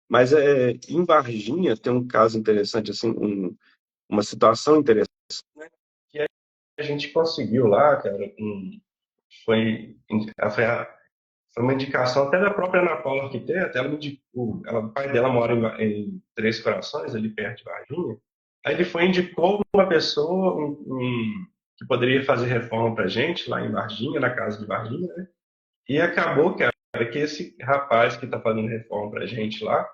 Mas em Varginha tem um caso interessante, assim, uma situação interessante, né? Que a gente conseguiu lá, cara, foi, foi, foi uma indicação até da própria Ana Paula Arquiteta, ela me indicou, o pai dela mora em Três Corações, ali perto de Varginha. Aí ele foi indicou uma pessoa que poderia fazer reforma pra gente lá em Varginha, na casa de Varginha, né? E acabou, cara, que esse rapaz que está fazendo reforma pra gente lá,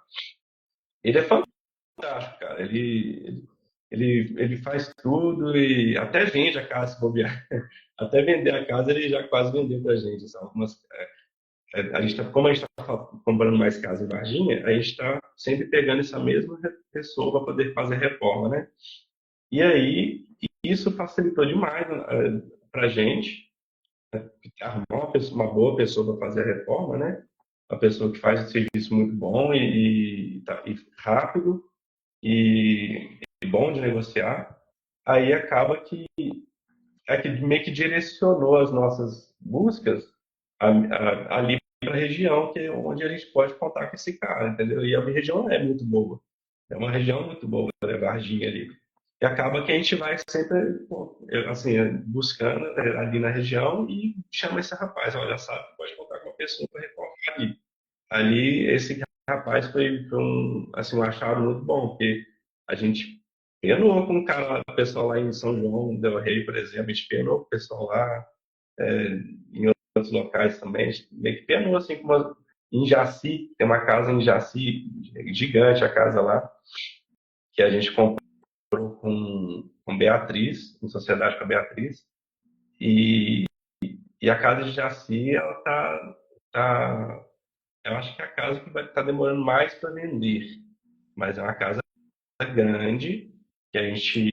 ele é fantástico, cara. Ele faz tudo e até vende a casa, se bobear. Até vender a casa ele já quase vendeu pra gente. Sabe? Como a gente está comprando mais casa em Varginha, a gente está sempre pegando essa mesma pessoa para poder fazer reforma, né? E aí, isso facilitou demais para a gente arrumar uma boa pessoa para fazer a reforma, né? Uma pessoa que faz um serviço muito bom e rápido e bom de negociar. Aí acaba que meio que direcionou as nossas buscas ali para a região que é onde a gente pode contar com esse cara, entendeu? E a região é muito boa. É uma região muito boa, né? Varginha ali. E acaba que a gente vai sempre, assim, buscando ali na região e chama esse rapaz, olha, sabe, pode contar com uma pessoa para reformar ali. Ali, esse rapaz foi assim, um achado muito bom, porque a gente penou com o cara, o pessoal lá em São João del Rei, por exemplo, a gente penou com o pessoal lá, em outros locais também, a gente meio que penou, assim, em Jaci, tem uma casa em Jaci, gigante a casa lá, que a gente comprou com Beatriz, em sociedade com a Beatriz, e, e a casa de Jaci, ela tá, eu acho que é a casa que vai estar demorando mais para vender, mas é uma casa grande, que a gente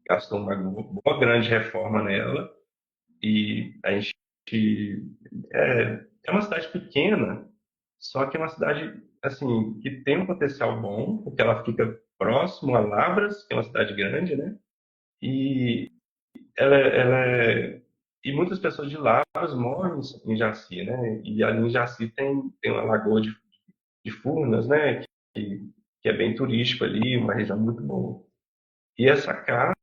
gastou uma boa grande reforma nela, e a gente é uma cidade pequena, só que é uma cidade assim que tem um potencial bom, porque ela fica próximo a Lavras, que é uma cidade grande, né? E ela e muitas pessoas de Lavras moram em Jaci, né? E ali em Jaci tem uma lagoa de Furnas, né? Que é bem turístico ali, uma região muito boa. E essa casa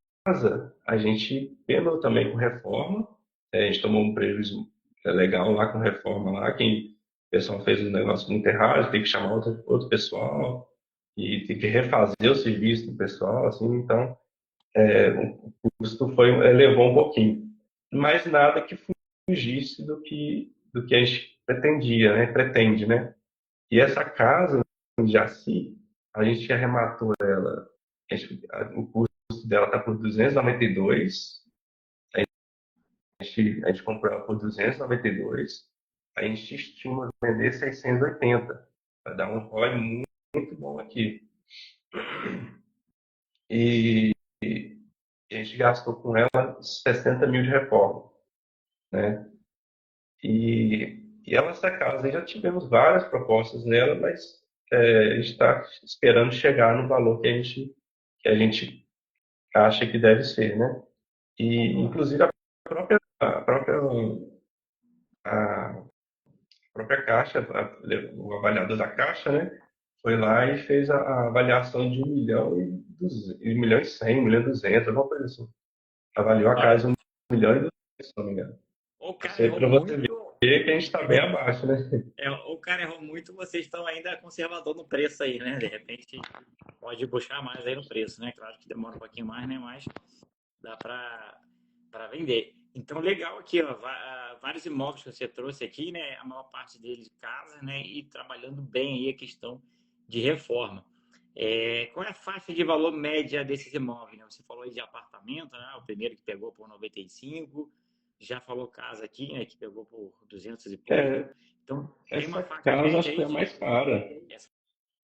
a gente penou também com reforma. A gente tomou um prejuízo legal lá com reforma lá. O pessoal fez um negócio muito errado, tem que chamar outro pessoal e tem que refazer o serviço do pessoal, assim, então o custo elevou um pouquinho. Mas nada que fugisse do que a gente pretendia, né? Pretende, né? E essa casa em Jaci, a gente arrematou ela, o custo dela está por 292. A gente comprou ela por 292. A gente estima vender 680. Vai dar um ROI muito bom aqui. E a gente gastou com ela 60 mil de reforma, né? E essa casa, aí já tivemos várias propostas nela, mas a gente está esperando chegar no valor que a gente acha que deve ser, né? E, inclusive, a própria Caixa, o avaliador da Caixa, né? Foi lá e fez a avaliação de 1 milhão e 200, 1 milhão e 100, 1 milhão e 200, alguma coisa assim. Avaliou a Olha, casa 1 milhão e 200, se não me engano. o cara Isso aí errou para você muito. ver que a gente está bem abaixo, né? O cara errou muito, vocês estão ainda conservador no preço aí, né? De repente pode buscar mais aí no preço, né? Claro que demora um pouquinho mais, né? Mas dá para vender. Então, legal aqui, ó, vários imóveis que você trouxe aqui, né? A maior parte deles de casa, né? E trabalhando bem aí a questão de reforma. Qual é a faixa de valor média desses imóveis, né? Você falou aí de apartamento, né? O primeiro que pegou por 95, já falou casa aqui, né? Que pegou por 200 e pouco. É, Então, tem uma essa faixa casa média acho que aí foi a mais de... cara. Essa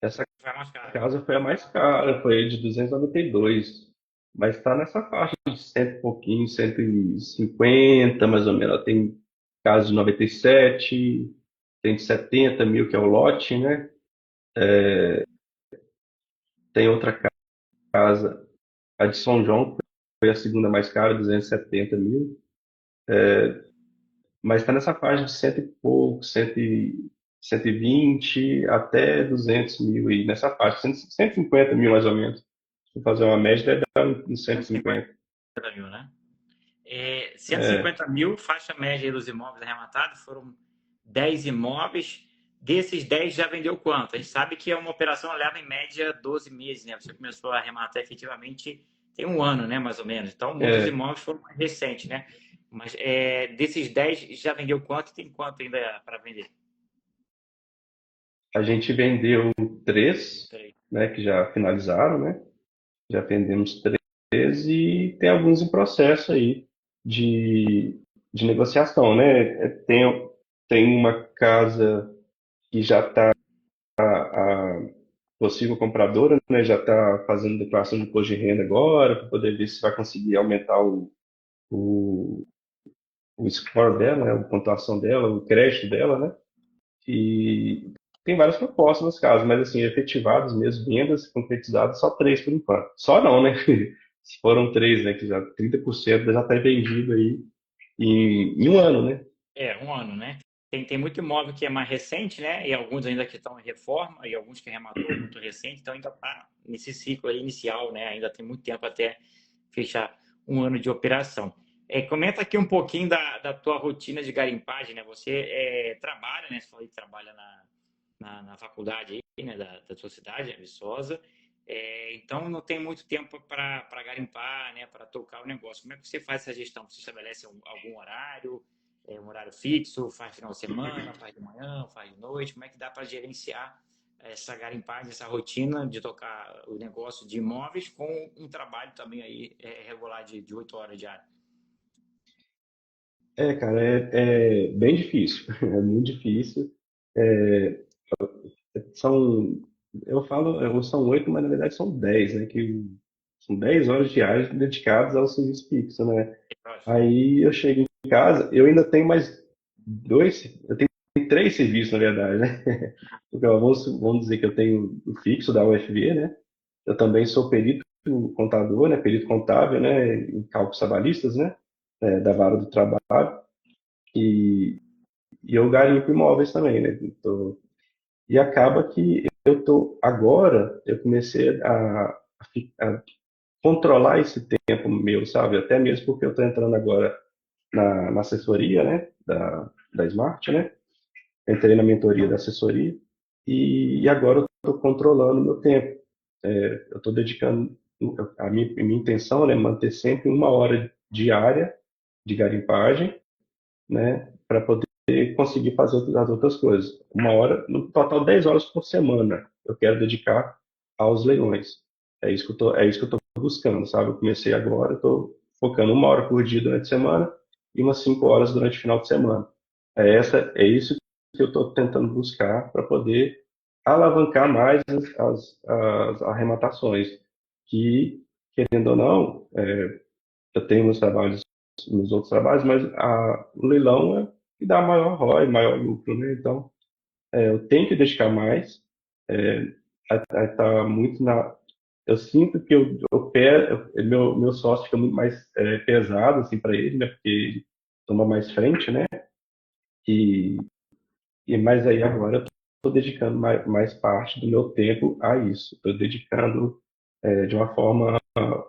Essa foi a mais cara. casa foi a mais cara, foi de 292. Mas está nessa faixa de cento e pouquinho, 150 mais ou menos. Ela tem casa de 97, tem de 70 mil, que é o lote, né? Tem outra casa, a de São João, que foi a segunda mais cara, 270 mil. Mas está nessa faixa de cento e pouco, 120 até 200 mil, e nessa faixa, 150 mil mais ou menos. Se fazer uma média, deve dar uns 150 150. mil, né? É, 150 mil, faixa média dos imóveis arrematados, foram 10 imóveis. Desses 10 já vendeu quanto? A gente sabe que é uma operação leva em média 12 meses, né? Você começou a arrematar efetivamente tem um ano, né? Mais ou menos. Então, muitos é, imóveis foram mais recentes, né? Mas desses 10 já vendeu quanto e tem quanto ainda para vender? a gente vendeu três, Três. né, que já finalizaram, né? Já vendemos três e tem alguns em processo aí de, de negociação, né? Tem uma casa que já está a possível compradora, né, já está fazendo declaração de imposto de renda agora, para poder ver se vai conseguir aumentar o, o score dela, né, a pontuação dela, o crédito dela, né? E tem várias propostas nos casos, mas assim, efetivadas mesmo, vendas concretizadas, só três por enquanto. Só não, né? Se foram três, né? Que já 30% já está vendido aí em um ano, né? Um ano, né? Tem muito imóvel que é mais recente, né? E alguns ainda que estão em reforma, e alguns que rematou muito recente, então ainda está nesse ciclo aí inicial, né? Ainda tem muito tempo até fechar um ano de operação. Comenta aqui um pouquinho da tua rotina de garimpagem, né? Você trabalha, né? Você falou que trabalha na faculdade aí, né? Da sua cidade, Viçosa. Então não tem muito tempo para garimpar, né? Para tocar o negócio. Como é que você faz essa gestão? Você estabelece algum horário? Um horário fixo, faz final de semana, faz de manhã, faz de noite, como é que dá para gerenciar essa garimpagem, essa rotina de tocar o negócio de imóveis com um trabalho também aí regular de 8 horas diárias? Cara, é bem difícil, é muito difícil. É, são, são 8, mas na verdade são 10, né? Que são 10 horas diárias dedicadas ao serviço fixo, né? Aí eu chego em casa, eu ainda tenho mais dois, eu tenho três serviços, na verdade, né? Porque, ó, vamos dizer que eu tenho o fixo da UFV, né? eu também sou perito contador, né, perito contábil, né, em cálculos trabalhistas, né, da vara do trabalho, e, e eu garimpo imóveis também, né, e acaba que agora, eu comecei a controlar esse tempo meu, sabe, até mesmo porque eu estou entrando agora na assessoria, né, da Smart, né, entrei na mentoria da assessoria, e agora eu estou controlando o meu tempo. Eu estou dedicando, a minha intenção, né, é manter sempre 1 hora diária de garimpagem, né, para poder conseguir fazer as outras coisas. 1 hora, no total 10 horas por semana, eu quero dedicar aos leilões. É isso que eu tô buscando, sabe? Eu comecei agora, estou focando 1 hora por dia durante a semana e umas 5 horas durante o final de semana. É isso que eu estou tentando buscar para poder alavancar mais as arrematações, que, querendo ou não, eu tenho meus outros trabalhos, mas o leilão é que dá maior ROI, maior lucro, né? Então, eu tenho que dedicar mais. É, tá muito na. Eu sinto que meu sócio fica muito mais pesado assim para ele, né? Porque ele toma mais frente, né? E, mas aí agora eu estou dedicando mais parte do meu tempo a isso. Estou dedicando de uma forma,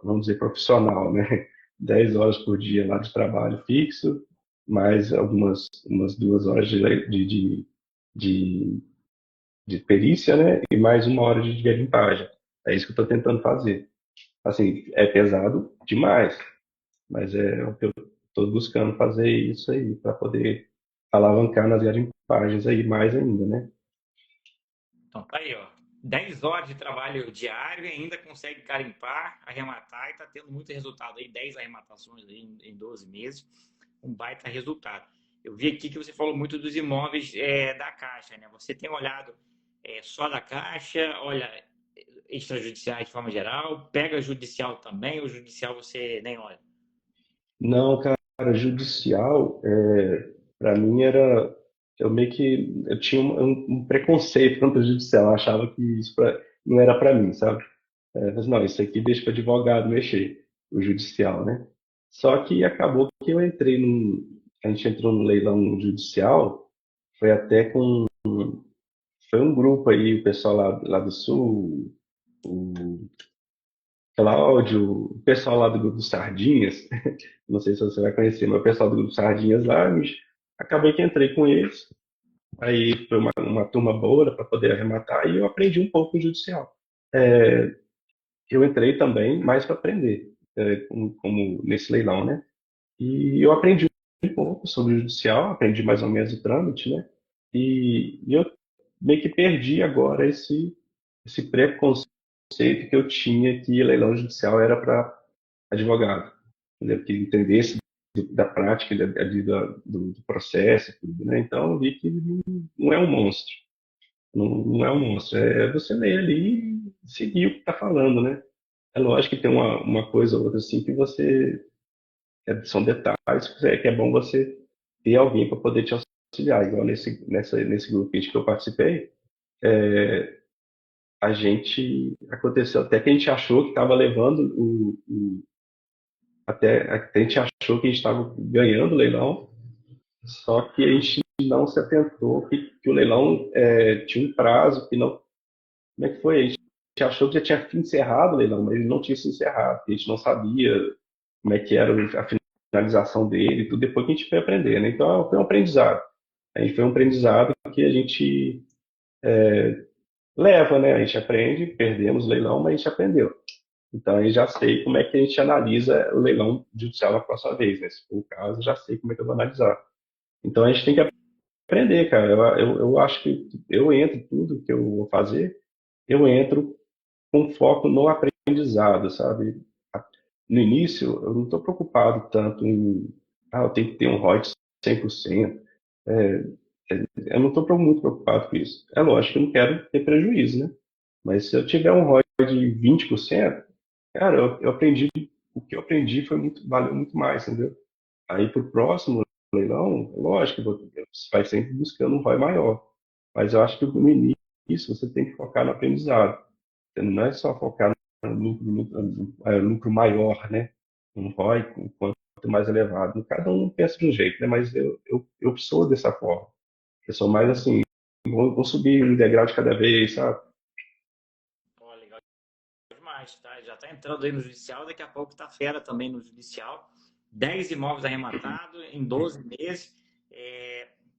vamos dizer, profissional, né? 10 horas por dia lá de trabalho fixo, mais umas 2 horas de, de perícia, né? E mais 1 hora de garimpagem. É isso que eu estou tentando fazer. Assim, é pesado demais, mas é o que eu estou buscando fazer isso aí, para poder alavancar nas garimpagens aí mais ainda, né? Então tá aí, ó. 10 horas de trabalho diário e ainda consegue carimpar, arrematar e tá tendo muito resultado aí, 10 arrematações aí em 12 meses, um baita resultado. Eu vi aqui que você falou muito dos imóveis da Caixa, né? Você tem olhado só da Caixa, olha extrajudiciais de forma geral, pega judicial também, ou judicial você nem olha? Não, cara, judicial, para mim era. Eu meio que. Eu tinha um preconceito contra o judicial, eu achava que isso não era para mim, sabe? Mas não, isso aqui deixa para advogado mexer, o judicial, né? Só que acabou que eu entrei num. A gente entrou no leilão judicial, foi até com. Foi um grupo aí, o pessoal lá do Sul, o Cláudio, o pessoal lá do grupo dos Sardinhas, não sei se você vai conhecer, mas o pessoal do grupo Sardinhas lá, acabei que entrei com eles, aí foi uma turma boa para poder arrematar, e eu aprendi um pouco o judicial. Eu entrei também mais para aprender, como nesse leilão, né? E eu aprendi um pouco sobre o judicial, aprendi mais ou menos o trâmite, né? E eu meio que perdi agora esse preconceito que eu tinha que leilão judicial era para advogado, entendeu? Que entendesse da prática do processo, tudo, né? Então eu vi que não é um monstro, não é um monstro, é você ler ali e seguir o que está falando, né? É lógico que tem uma coisa ou outra assim que são detalhes que é bom você ter alguém para poder te auxiliar, igual nesse grupo que eu participei, aconteceu até que a gente achou que estava levando até a gente achou que a gente estava ganhando o leilão, só que a gente não se atentou que o leilão tinha um prazo que não. Como é que foi? A gente achou que já tinha encerrado o leilão, mas ele não tinha se encerrado. A gente não sabia como é que era a finalização dele, tudo depois que a gente foi aprender, né? Então foi um aprendizado. Aí foi um aprendizado que a gente leva, né? A gente aprende, perdemos o leilão, mas a gente aprendeu. Então aí já sei como é que a gente analisa o leilão judicial na próxima vez, né? Se for o caso, já sei como é que eu vou analisar. Então a gente tem que aprender, cara. Eu acho que eu entro tudo que eu vou fazer, eu entro com foco no aprendizado, sabe? No início, eu não estou preocupado tanto eu tenho que ter um ROI de 100%. É, eu não estou muito preocupado com isso. É lógico que eu não quero ter prejuízo, né? Mas se eu tiver um ROI de 20%, cara, eu aprendi, o que eu aprendi valeu muito mais, entendeu? Aí para o próximo leilão, lógico, você vai sempre buscando um ROI maior. Mas eu acho que no início você tem que focar no aprendizado. Você não é só focar lucro maior, né? Um ROI quanto mais elevado. Cada um pensa de um jeito, né? Mas eu sou dessa forma. Eu sou mais assim, vou subir um degrau de cada vez, sabe? Pô, legal demais, tá? Já está entrando aí no judicial, daqui a pouco tá fera também no judicial. 10 imóveis arrematados em 12 meses.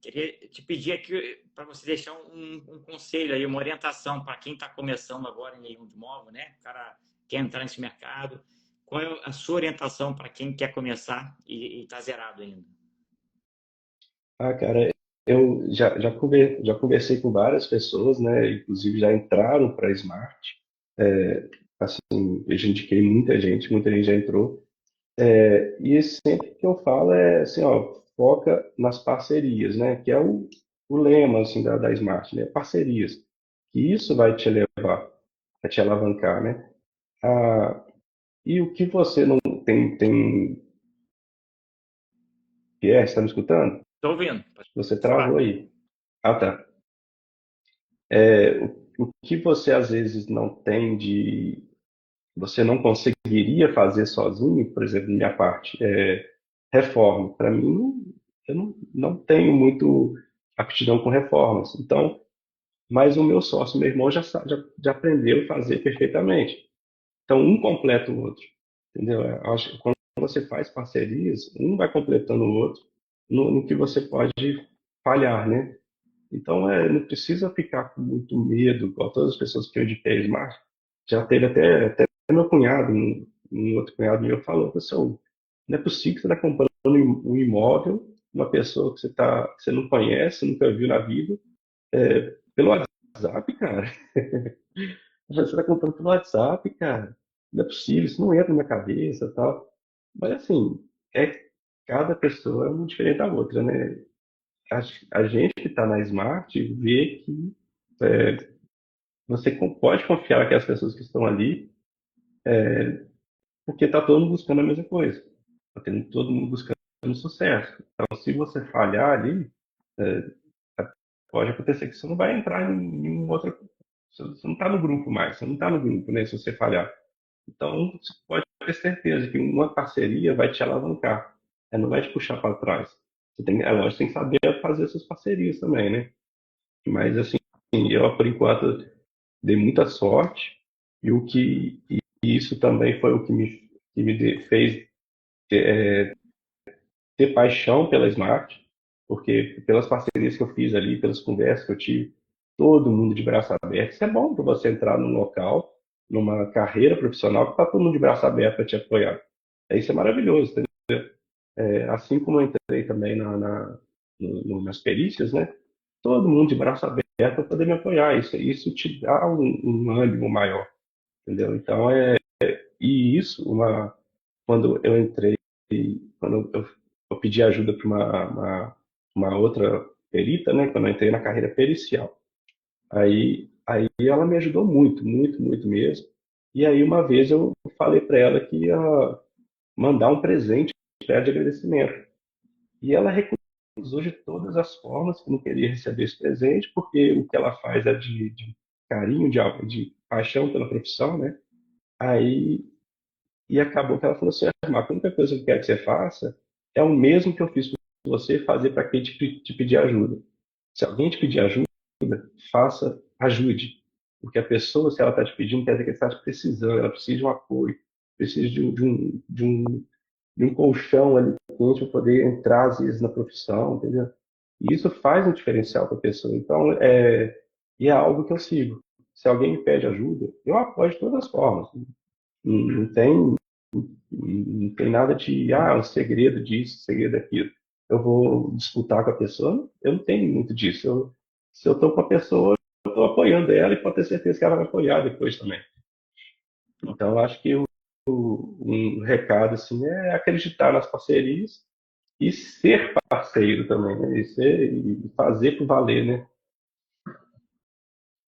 Queria te pedir aqui para você deixar um conselho aí, uma orientação para quem está começando agora em leilão de imóvel, né? O cara quer entrar nesse mercado. Qual é a sua orientação para quem quer começar e está zerado ainda? Ah, cara, eu já conversei com várias pessoas, né? Inclusive já entraram para a Smart. Assim, eu já indiquei muita gente já entrou. E sempre que eu falo é assim, ó, foca nas parcerias, né? Que é o lema assim da Smart, né? Parcerias. Que isso vai te levar, vai te alavancar, né? Ah, e o que você não tem, Pierre, está me escutando? Estou ouvindo, pode Você travou falar. aí. Ah, tá. O que você às vezes não tem de, você não conseguiria fazer sozinho, por exemplo, minha parte, reforma. Para mim, eu não tenho muito aptidão com reformas. Então, mas o meu sócio, meu irmão, já aprendeu a fazer perfeitamente. Então, um completa o outro. Entendeu? Eu acho que quando você faz parcerias, um vai completando o outro no que você pode falhar, né? Então, não precisa ficar com muito medo, igual todas as pessoas que eu indiquei Smart. Já teve até meu cunhado, um outro cunhado meu, falou, pessoal, não é possível que você está comprando um imóvel, uma pessoa que você não conhece, nunca viu na vida, pelo WhatsApp, cara. Você está comprando pelo WhatsApp, cara. Não é possível, isso não entra na minha cabeça e tal. Mas, assim, cada pessoa é muito diferente da outra, né? A gente que está na Smart vê que você pode confiar naquelas pessoas que estão ali, porque está todo mundo buscando a mesma coisa. Está tendo todo mundo buscando sucesso. Então, se você falhar ali, pode acontecer que você não vai entrar em nenhum outro. Você não está no grupo mais, você não está no grupo, né? Se você falhar. Então, você pode ter certeza que uma parceria vai te alavancar, não vai te puxar para trás. Lógico, tem que saber fazer essas parcerias também, né? Mas, assim, eu, por enquanto, dei muita sorte e isso também foi o que fez ter paixão pela Smart, porque pelas parcerias que eu fiz ali, pelas conversas que eu tive, todo mundo de braço aberto. Isso é bom para você entrar num local, numa carreira profissional que está todo mundo de braço aberto para te apoiar. Isso é maravilhoso, entendeu? Assim como eu entrei também nas perícias, né? Todo mundo de braço aberto para poder me apoiar. Isso te dá um ânimo maior, entendeu? Então, e isso, quando eu entrei, quando eu pedi ajuda para uma outra perita, né? Quando eu entrei na carreira pericial. Aí ela me ajudou muito, muito, muito mesmo. E aí uma vez eu falei para ela que ia mandar um presente pra ela de agradecimento. E ela recusou de todas as formas que não queria receber esse presente, porque o que ela faz é de carinho, de paixão pela profissão, né? Aí e acabou que ela falou assim: Marco, a única coisa que eu quero que você faça é o mesmo que eu fiz por você fazer para quem te pedir ajuda. Se alguém te pedir ajuda, faça, ajude. Porque a pessoa, se ela está te pedindo, quer dizer que ela está precisando, ela precisa de um apoio, precisa de um colchão ali quente para poder entrar, às vezes, na profissão, entendeu? E isso faz um diferencial para a pessoa. Então, e é algo que eu sigo. Se alguém me pede ajuda, eu apoio de todas as formas. Não tem não tem nada de, um segredo disso, segredo daquilo. Eu vou disputar com a pessoa, eu não tenho muito disso. Se eu estou com a pessoa, eu estou apoiando ela e pode ter certeza que ela vai apoiar depois também. Então, eu acho que um recado assim, é acreditar nas parcerias e ser parceiro também, né? E fazer por valer, né?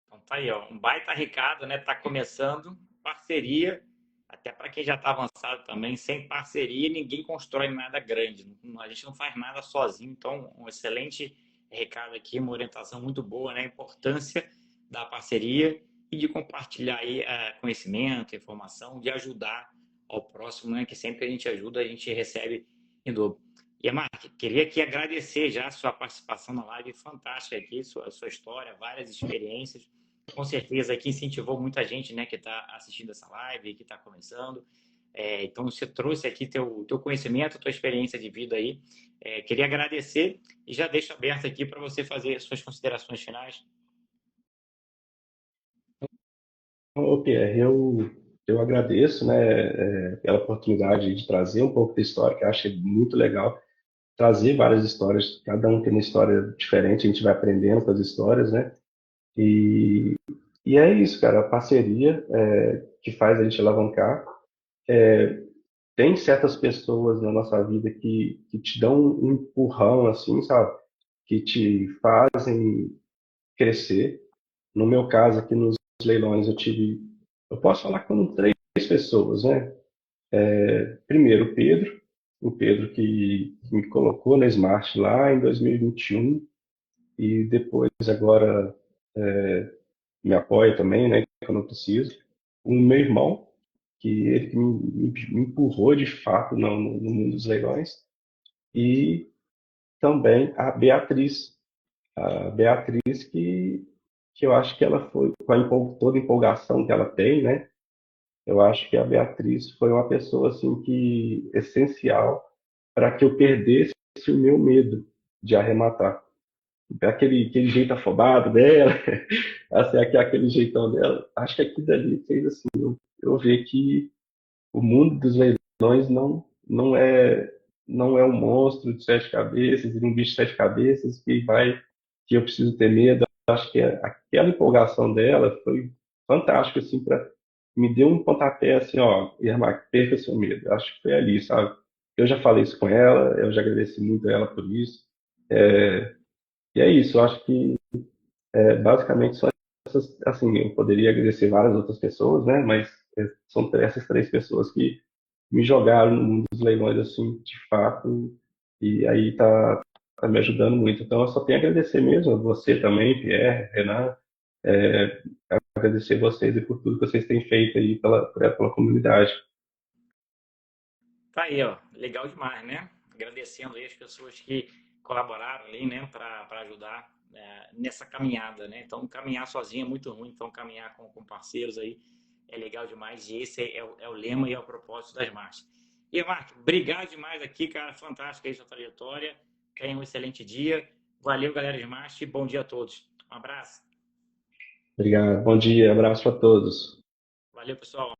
Então tá aí, ó, um baita recado, né? Tá começando parceria, até para quem já está avançado também, sem parceria ninguém constrói nada grande. A gente não faz nada sozinho. Então, um excelente recado aqui, uma orientação muito boa, né? A importância da parceria e de compartilhar aí conhecimento, informação, de ajudar ao próximo, né? Que sempre a gente ajuda, a gente recebe em dobro. E, Mark, queria aqui agradecer já a sua participação na live, fantástica aqui, sua história, várias experiências, com certeza que incentivou muita gente, né, que está assistindo essa live, que está começando. Então, você trouxe aqui teu conhecimento, tua experiência de vida aí. Queria agradecer e já deixo aberto aqui para você fazer suas considerações finais. Ô, Pierre, eu agradeço, né, pela oportunidade de trazer um pouco da história, que eu acho muito legal trazer várias histórias, cada um tem uma história diferente, a gente vai aprendendo com as histórias, né? E, e é isso, cara, a parceria que faz a gente alavancar. Tem certas pessoas na nossa vida que te dão um empurrão, assim, sabe? Que te fazem crescer. No meu caso, aqui nos leilões, eu posso falar com três pessoas, né? Primeiro, o Pedro que me colocou na Smart lá em 2021 e depois agora me apoia também, né? Quando eu preciso. O meu irmão, que ele que me empurrou de fato no mundo dos leilões, e também a Beatriz que eu acho que ela foi, com toda a empolgação que ela tem, né? Eu acho que a Beatriz foi uma pessoa assim que essencial para que eu perdesse o meu medo de arrematar. Aquele jeito afobado dela, assim, aquele jeitão dela, acho que aquilo dali fez assim, eu ver que o mundo dos leilões não é um monstro de sete cabeças, um bicho de sete cabeças que eu preciso ter medo. Acho que aquela empolgação dela foi fantástica, assim, me deu um pontapé assim, ó, Irmã, perca seu medo. Acho que foi ali, sabe? Eu já falei isso com ela, eu já agradeci muito a ela por isso. E é isso, eu acho que basicamente só essas, assim, eu poderia agradecer várias outras pessoas, né? Mas são essas três pessoas que me jogaram no mundo dos leilões, assim, de fato, e aí tá me ajudando muito. Então, eu só tenho a agradecer mesmo, a você também, Pierre, Renan, é, agradecer vocês e por tudo que vocês têm feito aí pela comunidade. Tá aí, ó, legal demais, né? Agradecendo aí as pessoas que colaboraram ali, né, para ajudar nessa caminhada, né? Então, caminhar sozinho é muito ruim, então caminhar com parceiros aí é legal demais e esse é o lema e é o propósito das marchas. E, Marco, obrigado demais aqui, cara, fantástico aí sua trajetória, tenha um excelente dia, valeu, galera de marcha e bom dia a todos. Um abraço. Obrigado, bom dia, abraço para todos. Valeu, pessoal.